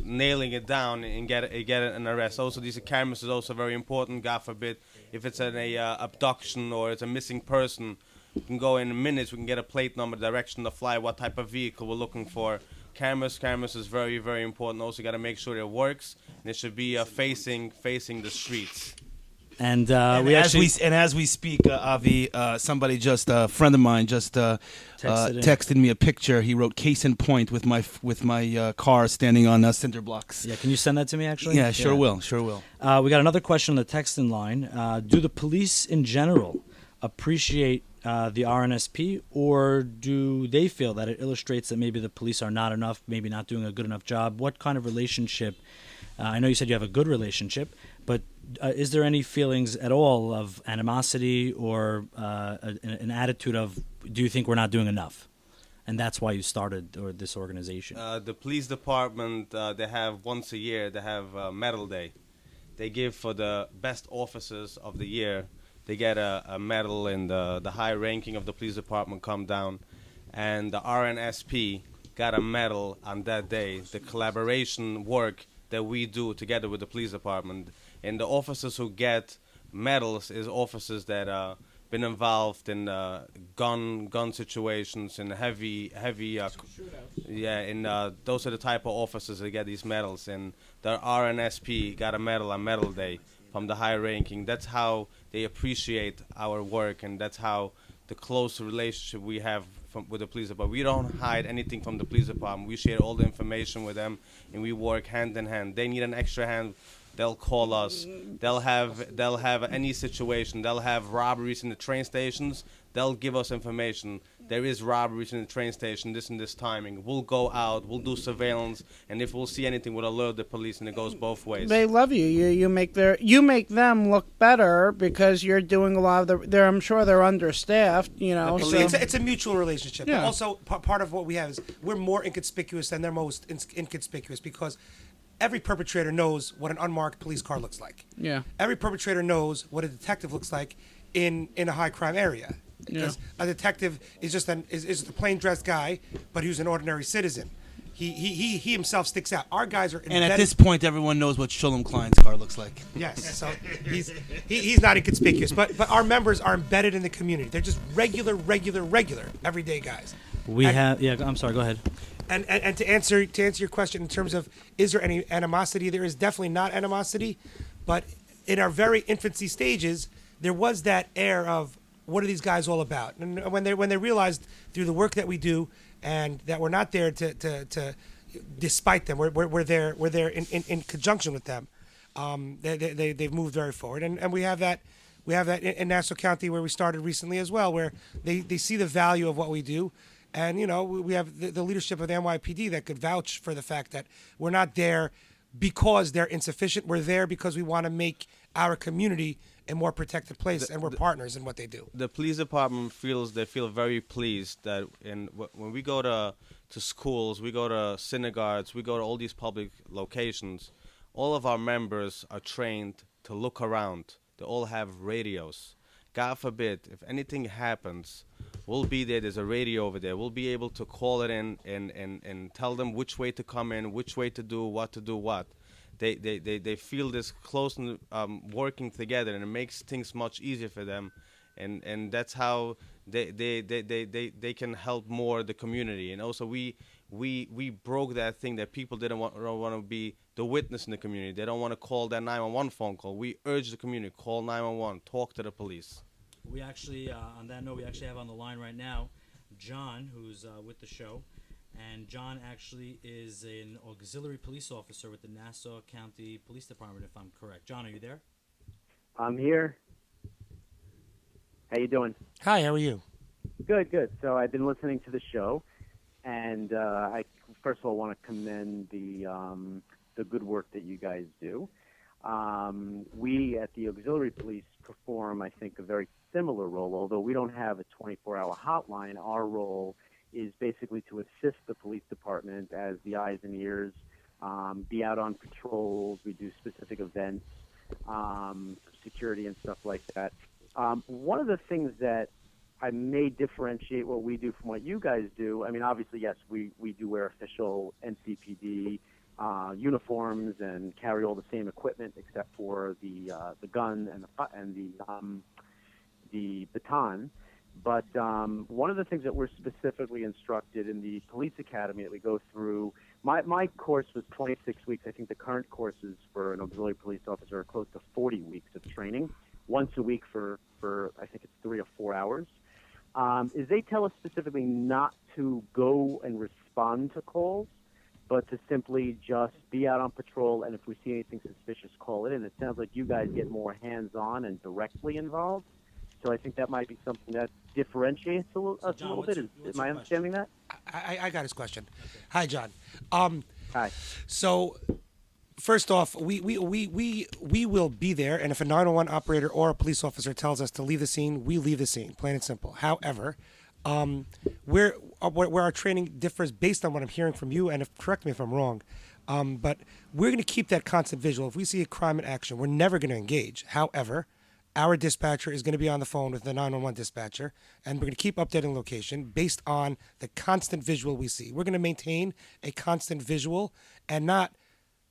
Speaker 3: nailing it down and get an arrest. Also, these cameras is also very important. God forbid, if it's an abduction or it's a missing person, we can go in minutes. We can get a plate number, direction to fly, what type of vehicle we're looking for. Cameras is very, very important. Also, got to make sure it works, and it should be facing the streets.
Speaker 4: And
Speaker 6: as we speak, Avi, somebody a friend of mine texted me a picture. He wrote "case in point" with my car standing on cinder blocks.
Speaker 4: Yeah, can you send that to me? Actually,
Speaker 6: yeah, sure will.
Speaker 4: We got another question on the texting line. Do the police in general appreciate the RNSP, or do they feel that it illustrates that maybe the police are not enough, maybe not doing a good enough job? What kind of relationship? I know you said you have a good relationship, but is there any feelings at all of animosity or an attitude of, do you think we're not doing enough? And that's why you started this organization.
Speaker 3: The police department, they have once a year, they have Medal Day. They give for the best officers of the year. They get a medal, and the high ranking of the police department come down. And the RNSP got a medal on that day. The collaboration work that we do together with the police department. And the officers who get medals is officers that been involved in gun situations and heavy those are the type of officers that get these medals. And the RNSP got a medal on Medal Day from the high ranking. That's how they appreciate our work, and that's how the close relationship we have with the police department. We don't hide anything from the police department. We share all the information with them, and we work hand in hand. They need an extra hand, they'll call us. They'll have any situation. They'll have robberies in the train stations. They'll give us information. There is robberies in the train station, this and this timing. We'll go out, we'll do surveillance, and if we'll see anything, we'll alert the police, and it goes both ways.
Speaker 2: They love you. You make them look better because you're doing a lot of I'm sure they're understaffed,
Speaker 5: It's a mutual relationship.
Speaker 2: Yeah.
Speaker 5: Also, part of what we have is we're more inconspicuous than they're most inconspicuous because every perpetrator knows what an unmarked police car looks like.
Speaker 2: Yeah.
Speaker 5: Every perpetrator knows what a detective looks like in a high crime area. Because a detective is just a plain dressed guy, but he was an ordinary citizen. He himself sticks out. Our guys are embedded.
Speaker 6: And at this point, everyone knows what Shulem Klein's car looks like.
Speaker 5: Yes, so he's not inconspicuous, but our members are embedded in the community. They're just regular, everyday guys.
Speaker 4: I'm sorry. Go ahead.
Speaker 5: And to answer your question in terms of is there any animosity, there is definitely not animosity, but in our very infancy stages, there was that air of what are these guys all about? And when they realized through the work that we do and that we're not there to despite them, we're there in conjunction with them. They've moved very forward, and we have that in Nassau County where we started recently as well, where they see the value of what we do. And, we have the leadership of the NYPD that could vouch for the fact that we're not there because they're insufficient. We're there because we want to make our community a more protected place, and we're partners in what they do.
Speaker 3: The police department they feel very pleased that when we go to schools, we go to synagogues, we go to all these public locations, all of our members are trained to look around. They all have radios. God forbid, if anything happens, we'll be there. There's a radio over there. We'll be able to call it in and tell them which way to come in, which way to do what. They feel this close working together, and it makes things much easier for them, and that's how they can help more the community. And also we broke that thing that people don't want to be the witness in the community. They don't want to call that 911 phone call. We urge the community, call 911, talk to the police.
Speaker 4: We actually, on that note, we actually have on the line right now John, who's with the show. And John actually is an auxiliary police officer with the Nassau County Police Department, if I'm correct. John, are you there?
Speaker 10: I'm here. How you doing?
Speaker 5: Hi, how are you?
Speaker 10: Good. So I've been listening to the show, and I first of all want to commend the good work that you guys do. We at the auxiliary police perform, I think, a very similar role. Although we don't have a 24-hour hotline, our role is basically to assist the police department as the eyes and ears, be out on patrols. We do specific events, security and stuff like that. One of the things that I may differentiate what we do from what you guys do, I mean, obviously, yes, we do wear official NCPD uniforms and carry all the same equipment except for the gun and the baton. But one of the things that we're specifically instructed in the police academy that we go through, my course was 26 weeks. I think the current courses for an auxiliary police officer are close to 40 weeks of training, once a week for I think it's 3 or 4 hours. Is they tell us specifically not to go and respond to calls, but to simply just be out on patrol, and if we see anything suspicious, call it in. It sounds like you guys get more hands-on and directly involved. So I think that might be something that differentiates us a little bit. Am I understanding that?
Speaker 5: I got his question. Okay. Hi, John.
Speaker 10: Hi.
Speaker 5: So, first off, we will be there, and if a 911 operator or a police officer tells us to leave the scene, we leave the scene, plain and simple. However, where our training differs based on what I'm hearing from you, and correct me if I'm wrong, but we're going to keep that constant visual. If we see a crime in action, we're never going to engage. However, our dispatcher is going to be on the phone with the 911 dispatcher, and we're going to keep updating location based on the constant visual we see. We're going to maintain a constant visual and not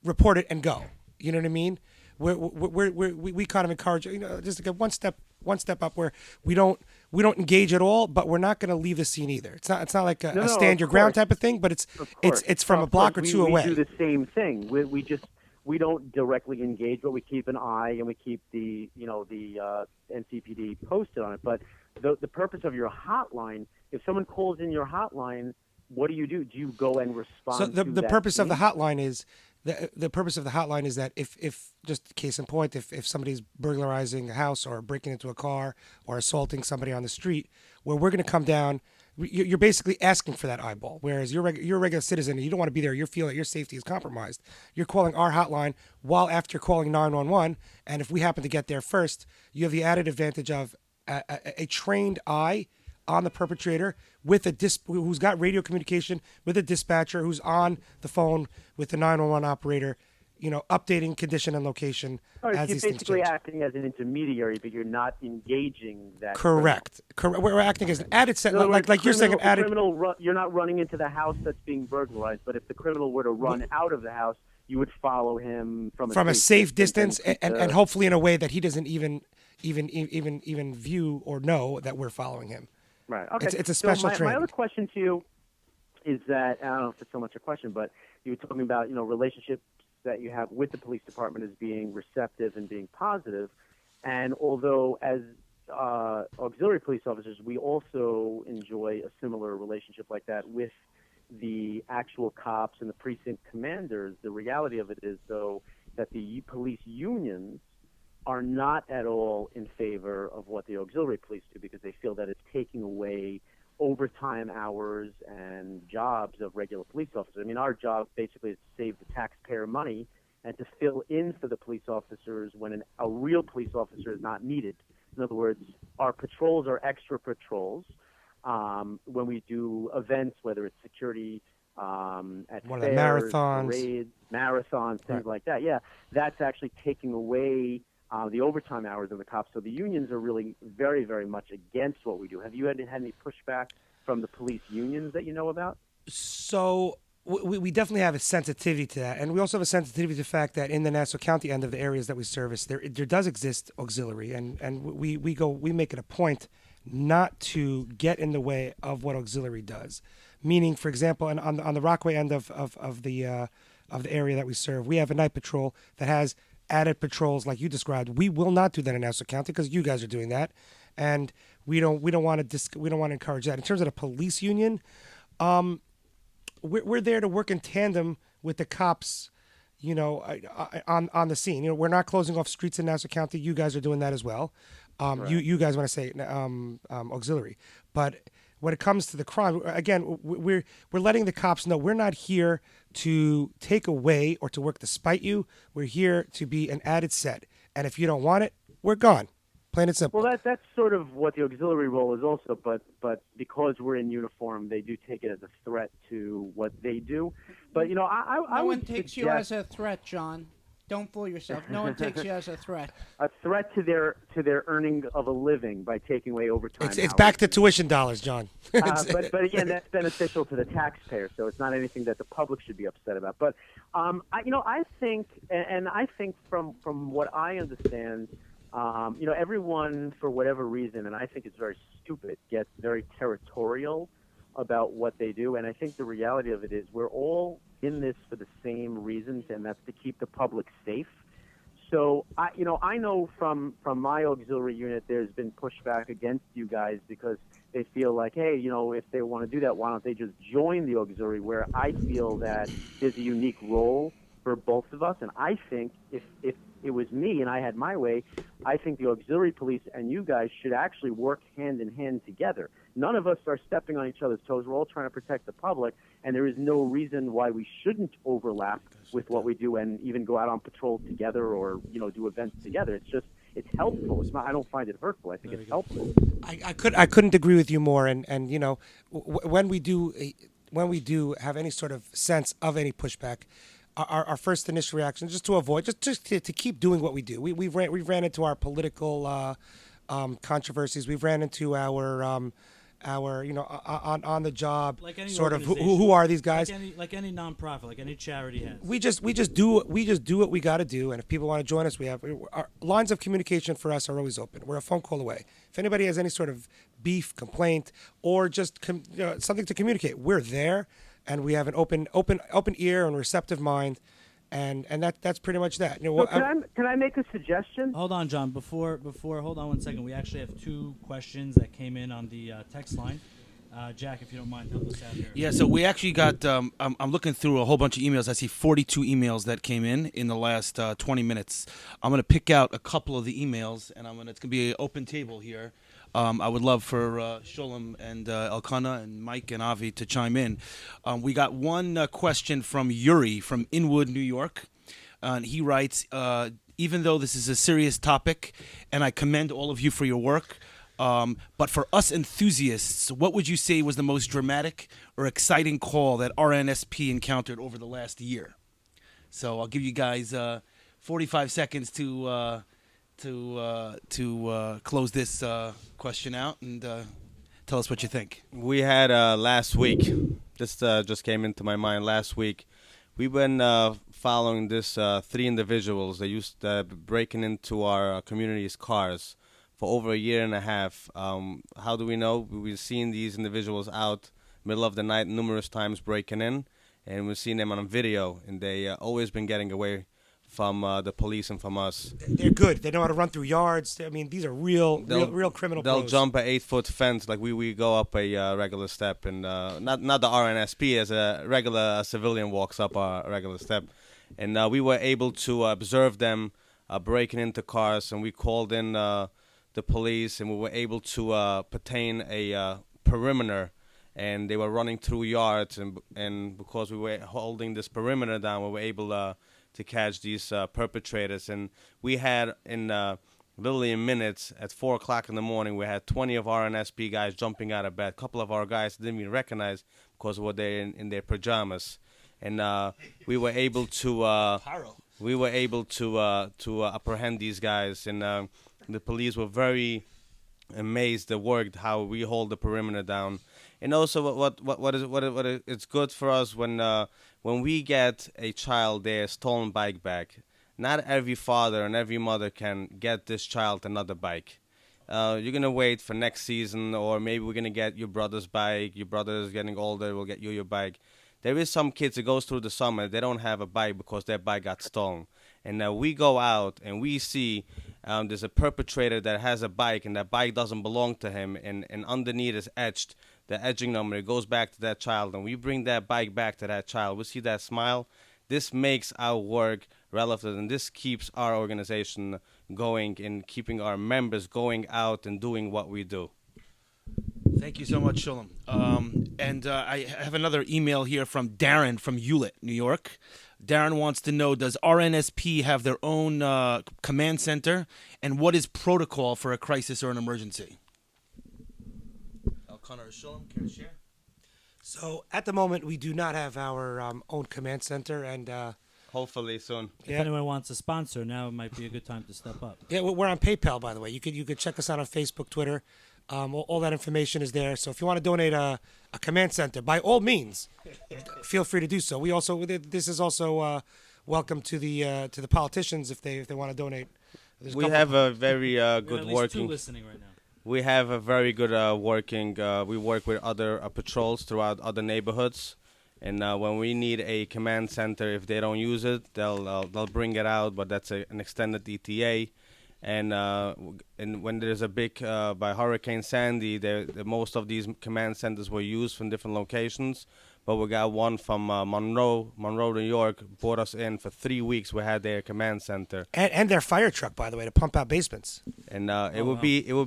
Speaker 5: report it and go. You know what I mean? We kind of encourage, just to get one step up where we don't engage at all, but we're not going to leave the scene either. It's not like a stand your ground type of thing, but it's from a block or two away.
Speaker 10: We do the same thing. We don't directly engage, but we keep an eye and we keep the NCPD posted on it. But the purpose of your hotline, if someone calls in your hotline, what do? Do you go and respond?
Speaker 5: So the purpose of the hotline is the purpose of the hotline is that if just case in point, if somebody's burglarizing a house or breaking into a car or assaulting somebody on the street, where we're going to come down. You're basically asking for that eyeball, whereas you're a regular citizen and you don't want to be there. You feel that your safety is compromised. You're calling our hotline while after calling 911, and if we happen to get there first, you have the added advantage of a trained eye on the perpetrator with who's got radio communication with a dispatcher who's on the phone with the 911 operator, updating condition and location as these things change. You're basically
Speaker 10: acting as an intermediary, but you're not engaging that.
Speaker 5: Correct. We're acting as an added set, like you're saying, an added.
Speaker 10: You're not running into the house that's being burglarized, but if the criminal were to run out of the house, you would follow him from a
Speaker 5: safe distance, and hopefully in a way that he doesn't even view or know that we're following him.
Speaker 10: Right. Okay.
Speaker 5: It's a special training.
Speaker 10: My other question to you is that I don't know if it's so much a question, but you were talking about relationships that you have with the police department as being receptive and being positive. And although as auxiliary police officers, we also enjoy a similar relationship like that with the actual cops and the precinct commanders, the reality of it is, though, that the police unions are not at all in favor of what the auxiliary police do because they feel that it's taking away overtime hours and jobs of regular police officers. I mean, our job basically is to save the taxpayer money and to fill in for the police officers when a real police officer is not needed. In other words, our patrols are extra patrols. When we do events, whether it's security at
Speaker 5: One of the
Speaker 10: fairs,
Speaker 5: marathons.
Speaker 10: parades, marathons, things like that. Yeah, that's actually taking away the overtime hours of the cops. So the unions are really very, very much against what we do. Have you had any pushback from the police unions that you know about?
Speaker 5: So we definitely have a sensitivity to that, and we also have a sensitivity to the fact that in the Nassau County end of the areas that we service, there does exist auxiliary, and we make it a point not to get in the way of what auxiliary does. Meaning, for example, on the Rockaway end of the area that we serve, we have a night patrol that has added patrols like you described. We will not do that in Nassau County because you guys are doing that, and we don't want to encourage that. In terms of the police union, we're there to work in tandem with the cops, on the scene. We're not closing off streets in Nassau County. You guys are doing that as well.
Speaker 10: Right.
Speaker 5: You guys want to say auxiliary, but when it comes to the crime, again, we're letting the cops know we're not here to take away or to work to spite you. We're here to be an added set, and if you don't want it, we're gone. Plain and simple.
Speaker 10: Well, that's sort of what the auxiliary role is also, but because we're in uniform, they do take it as a threat to what they do. But
Speaker 2: no
Speaker 10: I
Speaker 2: one
Speaker 10: would
Speaker 2: takes you
Speaker 10: suggest
Speaker 2: as a threat, John. Don't fool yourself. No one takes you as a threat.
Speaker 10: a threat to their earning of a living by taking away overtime.
Speaker 5: It's
Speaker 10: hours.
Speaker 5: back to tuition dollars, John.
Speaker 10: But again, that's beneficial to the taxpayer, so it's not anything that the public should be upset about. But I think, and I think from what I understand. Everyone, for whatever reason, and I think it's very stupid, gets very territorial about what they do. And I think the reality of it is we're all in this for the same reasons, and that's to keep the public safe. So, I know from my auxiliary unit, there's been pushback against you guys because they feel like, hey, if they want to do that, why don't they just join the auxiliary, where I feel that there's a unique role for both of us. And I think if it was me and I had my way, I think the auxiliary police and you guys should actually work hand in hand together. None of us are stepping on each other's toes. We're all trying to protect the public, and there is no reason why we shouldn't overlap with what we do and even go out on patrol together or, do events together. It's helpful. It's not, I don't find it hurtful. I think it's helpful.
Speaker 5: I couldn't agree with you more. And when we do have any sort of sense of any pushback, our first initial reaction is just to avoid, just to keep doing what we do. We've ran into our political controversies. We've ran into our on the job,
Speaker 4: like any
Speaker 5: sort of who are these guys?
Speaker 4: Like any nonprofit, like any charity has.
Speaker 5: We just do what we got to do, and if people want to join us, our lines of communication for us are always open. We're a phone call away. If anybody has any sort of beef, complaint, or just something to communicate, we're there. And we have an open ear and receptive mind, and that's pretty much that.
Speaker 10: So can I make a suggestion?
Speaker 4: Hold on, John. Before, hold on 1 second. We actually have 2 questions that came in on the text line. Jack, if you don't mind, help us out here.
Speaker 6: Yeah, so we actually got. I'm looking through a whole bunch of emails. I see 42 emails that came in the last 20 minutes. I'm going to pick out a couple of the emails, and it's going to be an open table here. I would love for Shulem and Elkanah and Mike and Avi to chime in. We got one question from Yuri from Inwood, New York. And he writes, even though this is a serious topic, and I commend all of you for your work, but for us enthusiasts, what would you say was the most dramatic or exciting call that RNSP encountered over the last year? So I'll give you guys 45 seconds to close this question out and tell us what you think.
Speaker 3: We had last week, this just came into my mind last week, we've been following this 3 individuals that used breaking into our community's cars for over a year and a half. How do we know? We've seen these individuals out middle of the night numerous times breaking in, and we've seen them on video, and they always been getting away from the police and from us.
Speaker 5: They're good. They know how to run through yards. I mean, these are real criminal
Speaker 3: They'll
Speaker 5: pros.
Speaker 3: jump an 8-foot fence like we go up a regular step, and not the RNSP, as a regular civilian walks up a regular step. And we were able to observe them breaking into cars, and we called in the police, and we were able to pertain a perimeter, and they were running through yards, and because we were holding this perimeter down, we were able to catch these perpetrators. And we had literally in minutes, at 4 o'clock in the morning, we had 20 of our RNSP guys jumping out of bed. A couple of our guys didn't even recognize because they're in their pajamas. And we were able to apprehend these guys. And the police were very amazed at work, how we hold the perimeter down. And also, it's good for us when we get a child their stolen bike back. Not every father and every mother can get this child another bike. You're gonna wait for next season, or maybe we're gonna get your brother's bike. Your brother is getting older, we'll get you your bike. There is some kids that goes through the summer, they don't have a bike because their bike got stolen. And we go out and we see there's a perpetrator that has a bike, and that bike doesn't belong to him, and underneath is etched the edging number. It goes back to that child, and we bring that bike back to that child. We see that smile. This makes our work relevant, and this keeps our organization going and keeping our members going out and doing what we do.
Speaker 6: Thank you so much, Shulem. And I have another email here from Darren from Hewlett, New York. Darren wants to know, does RNSP have their own command center, and what is protocol for a crisis or an emergency? Elkanah or Shulem, care to share?
Speaker 5: So at the moment, we do not have our own command center, and
Speaker 3: hopefully soon.
Speaker 4: If anyone wants a sponsor, now might be a good time to step up.
Speaker 5: Yeah, we're on PayPal, by the way. You could check us out on Facebook, Twitter. All that information is there. So if you want to donate a command center, by all means, feel free to do so. This is also welcome to the politicians if they want to donate.
Speaker 3: We have a very good working.
Speaker 4: Two listening right now.
Speaker 3: We have a very good working. We work with other patrols throughout other neighborhoods, and when we need a command center, if they don't use it, they'll bring it out. But that's an extended ETA. And when there's a big by Hurricane Sandy, most of these command centers were used from different locations. But we got one from Monroe, New York, brought us in for 3 weeks. We had their command center
Speaker 5: and their fire truck, by the way, to pump out basements.
Speaker 3: And it would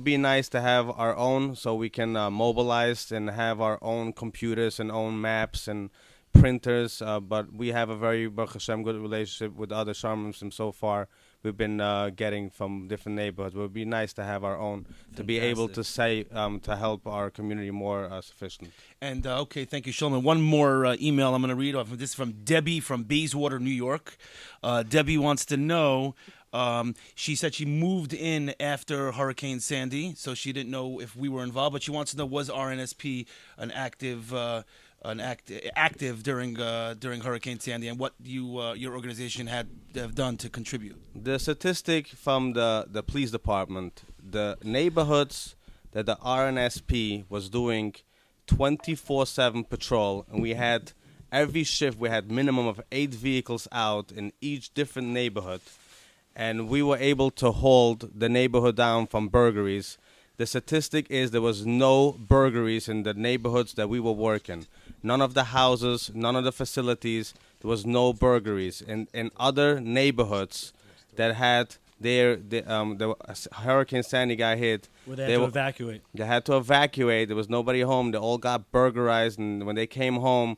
Speaker 3: be nice to have our own, so we can mobilize and have our own computers and own maps and printers. But we have a very Baruch Hashem good relationship with other Shomrim so far. We've been getting from different neighborhoods. It would be nice to have our own, to be able to say, to help our community more sufficient.
Speaker 6: And, okay, thank you, Shulman. One more email I'm going to read off. This is from Debbie from Bayswater, New York. Debbie wants to know, she said she moved in after Hurricane Sandy, so she didn't know if we were involved, but she wants to know, was RNSP an active during Hurricane Sandy, and what your organization have done to contribute?
Speaker 3: The statistic from the police department, the neighborhoods that the RNSP was doing 24/7 patrol, and we had every shift we had minimum of 8 vehicles out in each different neighborhood, and we were able to hold the neighborhood down from burglaries. The statistic is there was no burglaries in the neighborhoods that we were working. None of the houses, none of the facilities, there was no burglaries. In other neighborhoods that had the Hurricane Sandy got hit,
Speaker 4: they had to evacuate.
Speaker 3: They had to evacuate. There was nobody home. They all got burglarized, and when they came home,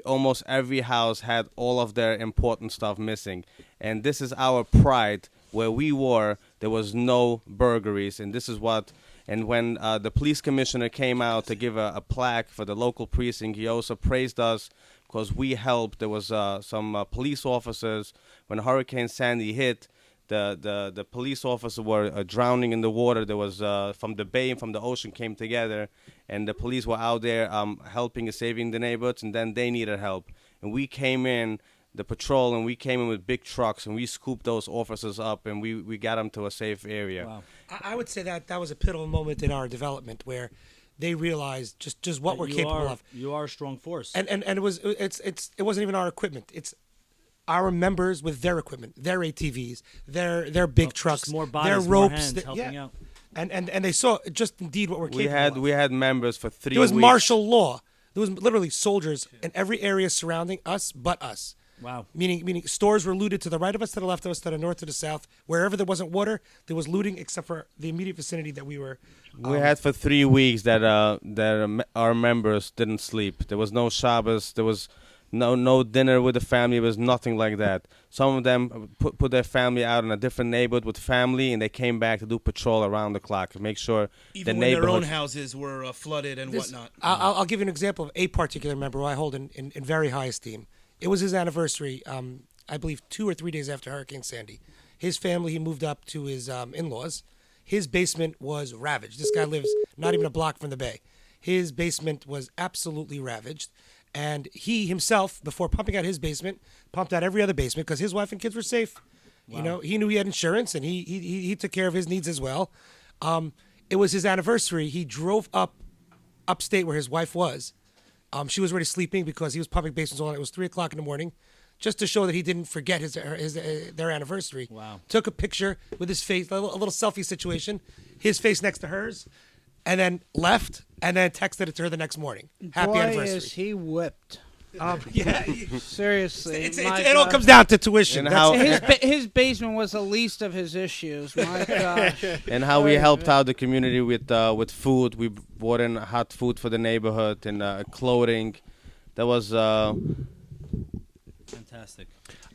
Speaker 3: almost every house had all of their important stuff missing. And this is our pride. Where we were, there was no burglaries, and this is what. And when the police commissioner came out to give a plaque for the local precinct, he also praised us because we helped. There was some police officers when Hurricane Sandy hit. The police officers were drowning in the water. There was from the bay and from the ocean came together, and the police were out there helping and saving the neighborhoods, and then they needed help, and we came in. The patrol, and we came in with big trucks, and we scooped those officers up, and we got them to a safe area.
Speaker 5: Wow. I would say that was a pivotal moment in our development where they realized just what we're capable of.
Speaker 4: You are a strong force,
Speaker 5: and it wasn't even our equipment. It's our members with their equipment, their ATVs, their big trucks,
Speaker 4: more bodies,
Speaker 5: their ropes,
Speaker 4: more hands helping out.
Speaker 5: And they saw just indeed what we're capable of.
Speaker 3: We had members for 3 weeks.
Speaker 5: There was martial law. There was literally soldiers in every area surrounding us but us.
Speaker 4: Wow.
Speaker 5: Meaning stores were looted to the right of us, to the left of us, to the north, to the south. Wherever there wasn't water, there was looting except for the immediate vicinity that we were.
Speaker 3: We had for 3 weeks that our members didn't sleep. There was no Shabbos. There was no dinner with the family. It was nothing like that. Some of them put their family out in a different neighborhood with family, and they came back to do patrol around the clock to make sure
Speaker 6: Even
Speaker 3: the
Speaker 6: when
Speaker 3: neighborhood.
Speaker 6: their own houses were flooded and whatnot.
Speaker 5: I'll give you an example of a particular member who I hold in very high esteem. It was his anniversary, I believe 2 or 3 days after Hurricane Sandy. His family, he moved up to his in-laws. His basement was ravaged. This guy lives not even a block from the bay. His basement was absolutely ravaged. And he himself, before pumping out his basement, pumped out every other basement because his wife and kids were safe. Wow. You know, he knew he had insurance, and he took care of his needs as well. It was his anniversary. He drove upstate where his wife was. She was already sleeping because he was pumping basements all night. It was 3 o'clock in the morning, just to show that he didn't forget their anniversary.
Speaker 4: Wow.
Speaker 5: Took a picture with his face, a little selfie situation, his face next to hers, and then left, and then texted it to her the next morning. Happy
Speaker 2: Boy,
Speaker 5: anniversary.
Speaker 2: is he whipped.
Speaker 5: Yeah.
Speaker 2: Seriously.
Speaker 5: It all comes down to tuition.
Speaker 3: And how
Speaker 2: his basement was the least of his issues. My gosh.
Speaker 3: and how we helped out the community with food. We brought in hot food for the neighborhood and clothing. That was
Speaker 4: Fantastic.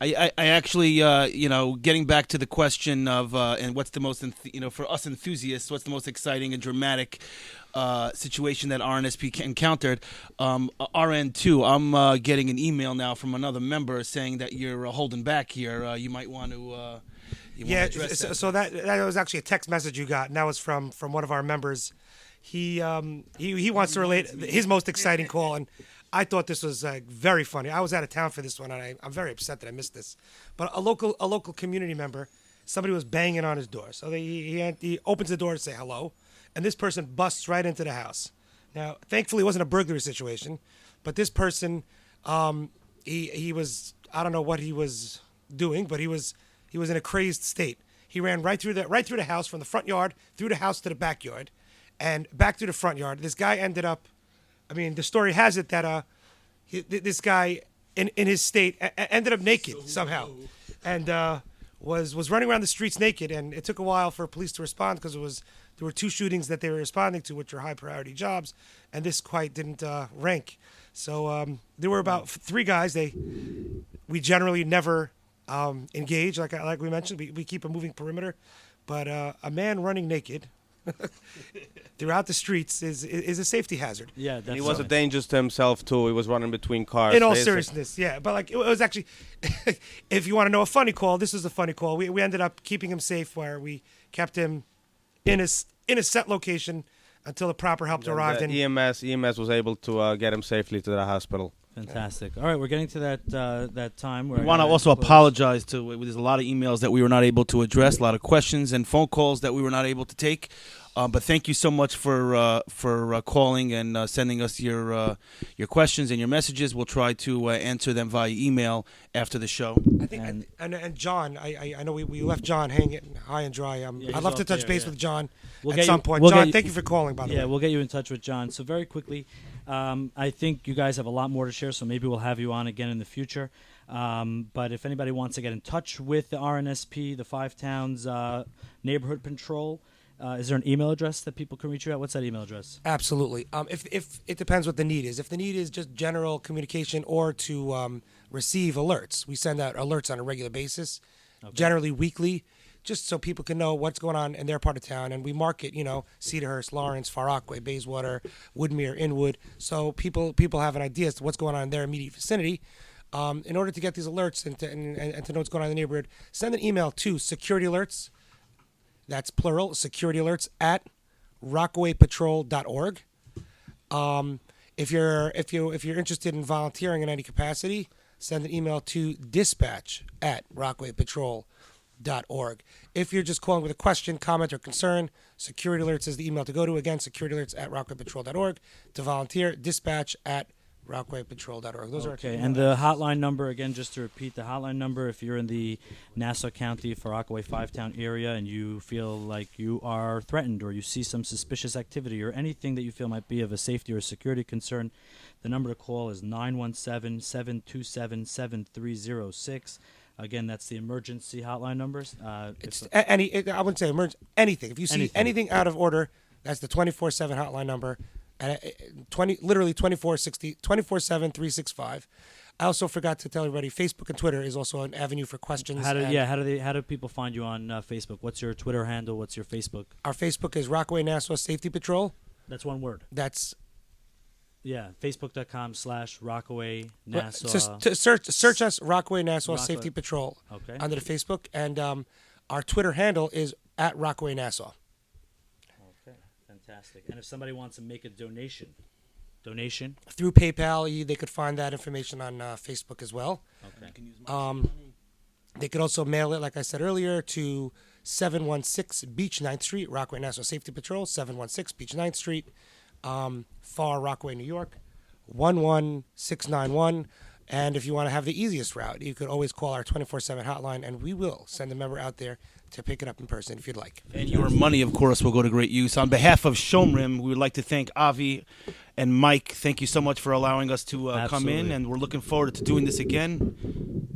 Speaker 6: I actually, getting back to the question of, and what's the most, for us enthusiasts, what's the most exciting and dramatic situation that RNSP encountered? RN2, I'm getting an email now from another member saying that you're holding back here. You might want to.
Speaker 5: So that was actually a text message you got, and that was from one of our members. He wants to relate his most exciting call, and I thought this was very funny. I was out of town for this one, and I'm very upset that I missed this. But a local community member, somebody was banging on his door. So he opens the door to say hello, and this person busts right into the house. Now, thankfully, it wasn't a burglary situation, but this person, he was, I don't know what he was doing, but he was in a crazed state. He ran right through the house, from the front yard through the house to the backyard, and back through the front yard. This guy ended up. I mean, the story has it that this guy in his state ended up naked somehow, and was running around the streets naked. And it took a while for police to respond because there were 2 shootings that they were responding to, which are high priority jobs, and this quite didn't rank. So there were about 3 guys. We generally never engage, like we mentioned. We keep a moving perimeter, but a man running naked throughout the streets is a safety hazard.
Speaker 4: Yeah, definitely.
Speaker 3: he was a danger to himself too. He was running between cars.
Speaker 5: In all seriousness, yeah. But like it was actually, if you want to know a funny call, this is a funny call. We ended up keeping him safe, where we kept him in a set location until the proper help arrived.
Speaker 3: And EMS was able to get him safely to the hospital.
Speaker 4: Fantastic. All right, we're getting to that time where
Speaker 6: we want to also apologize to. There's a lot of emails that we were not able to address, a lot of questions and phone calls that we were not able to take. But thank you so much for calling and sending us your questions and your messages. We'll try to answer them via email after the show.
Speaker 5: I think and John, I know we left John hanging high and dry. I'd love to touch base with John at some point. John, thank you for calling. By the way,
Speaker 4: yeah, we'll get you in touch with John. So very quickly, I think you guys have a lot more to share. So maybe we'll have you on again in the future. But if anybody wants to get in touch with the RNSP, the 5 Towns Neighborhood Patrol. Is there an email address that people can reach you at? What's that email address?
Speaker 5: Absolutely. If it depends what the need is. If the need is just general communication or to receive alerts, we send out alerts on a regular basis, generally weekly, just so people can know what's going on in their part of town. And we market, Cedarhurst, Lawrence, Far Rockaway, Bayswater, Woodmere, Inwood, so people have an idea as to what's going on in their immediate vicinity. In order to get these alerts and to know what's going on in the neighborhood, send an email to Security Alerts. That's plural, security alerts at rockawaypatrol.org. If you're interested in volunteering in any capacity, send an email to dispatch at rockawaypatrol.org. If you're just calling with a question, comment, or concern, security alerts is the email to go to. Again, security alerts at rockawaypatrol.org. To volunteer, dispatch at rockawaypatrol.org. Those are
Speaker 4: okay. And the hotline number, again, just to repeat, the hotline number, if you're in the Nassau County, Far Rockaway 5-town area and you feel like you are threatened or you see some suspicious activity or anything that you feel might be of a safety or security concern, the number to call is 917-727-7306. Again, that's the emergency hotline numbers.
Speaker 5: I wouldn't say anything. If you see anything out of order, that's the 24/7 hotline number. Literally 24/7, 365. I also forgot to tell everybody, Facebook and Twitter is also an avenue for questions.
Speaker 4: How do people find you on Facebook? What's your Twitter handle? What's your Facebook?
Speaker 5: Our Facebook is Rockaway Nassau Safety Patrol.
Speaker 4: That's one word.
Speaker 5: That's
Speaker 4: Facebook.com/Rockaway Nassau.
Speaker 5: Search us, Rockaway Nassau Safety Patrol.
Speaker 4: Okay.
Speaker 5: Under the Facebook, and our Twitter handle is at Rockaway Nassau.
Speaker 4: Okay, fantastic. And if somebody wants to make a donation
Speaker 5: through PayPal, they could find that information on Facebook as well.
Speaker 4: Okay.
Speaker 5: They could also mail it, like I said earlier, to 716 Beach 9th Street, Rockaway Nassau Safety Patrol, 716 Beach 9th Street, Far Rockaway, New York, 11691. And if you want to have the easiest route, you could always call our 24/7 hotline, and we will send a member out there to pick it up in person if you'd like.
Speaker 6: And your money, of course, will go to great use. On behalf of Shomrim, we would like to thank Avi and Mike. Thank you so much for allowing us to come in, and we're looking forward to doing this again.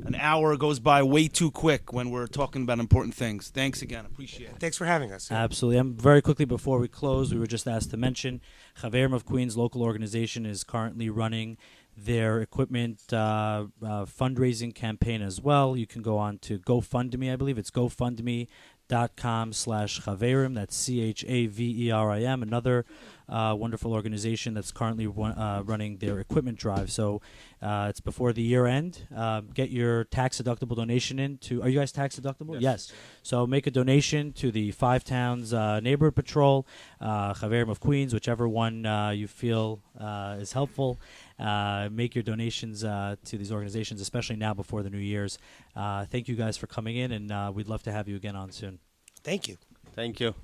Speaker 6: An hour goes by way too quick when we're talking about important things. Thanks again. Appreciate it.
Speaker 5: Thanks for having us.
Speaker 4: Absolutely. Very quickly before we close, we were just asked to mention Javid of Queens local organization is currently running their equipment fundraising campaign as well. You can go on to GoFundMe, I believe. It's GoFundMe.com/Chaverim. That's CHAVERIM. Another wonderful organization that's currently running their equipment drive. So it's before the year end. Get your tax-deductible donation in to... Are you guys tax-deductible? Yes. So make a donation to the Five Towns Neighborhood Patrol, Chaverim of Queens, whichever one you feel is helpful. Make your donations to these organizations, especially now before the New Year's. Thank you guys for coming in, and we'd love to have you again on soon.
Speaker 5: Thank you.
Speaker 3: Thank you.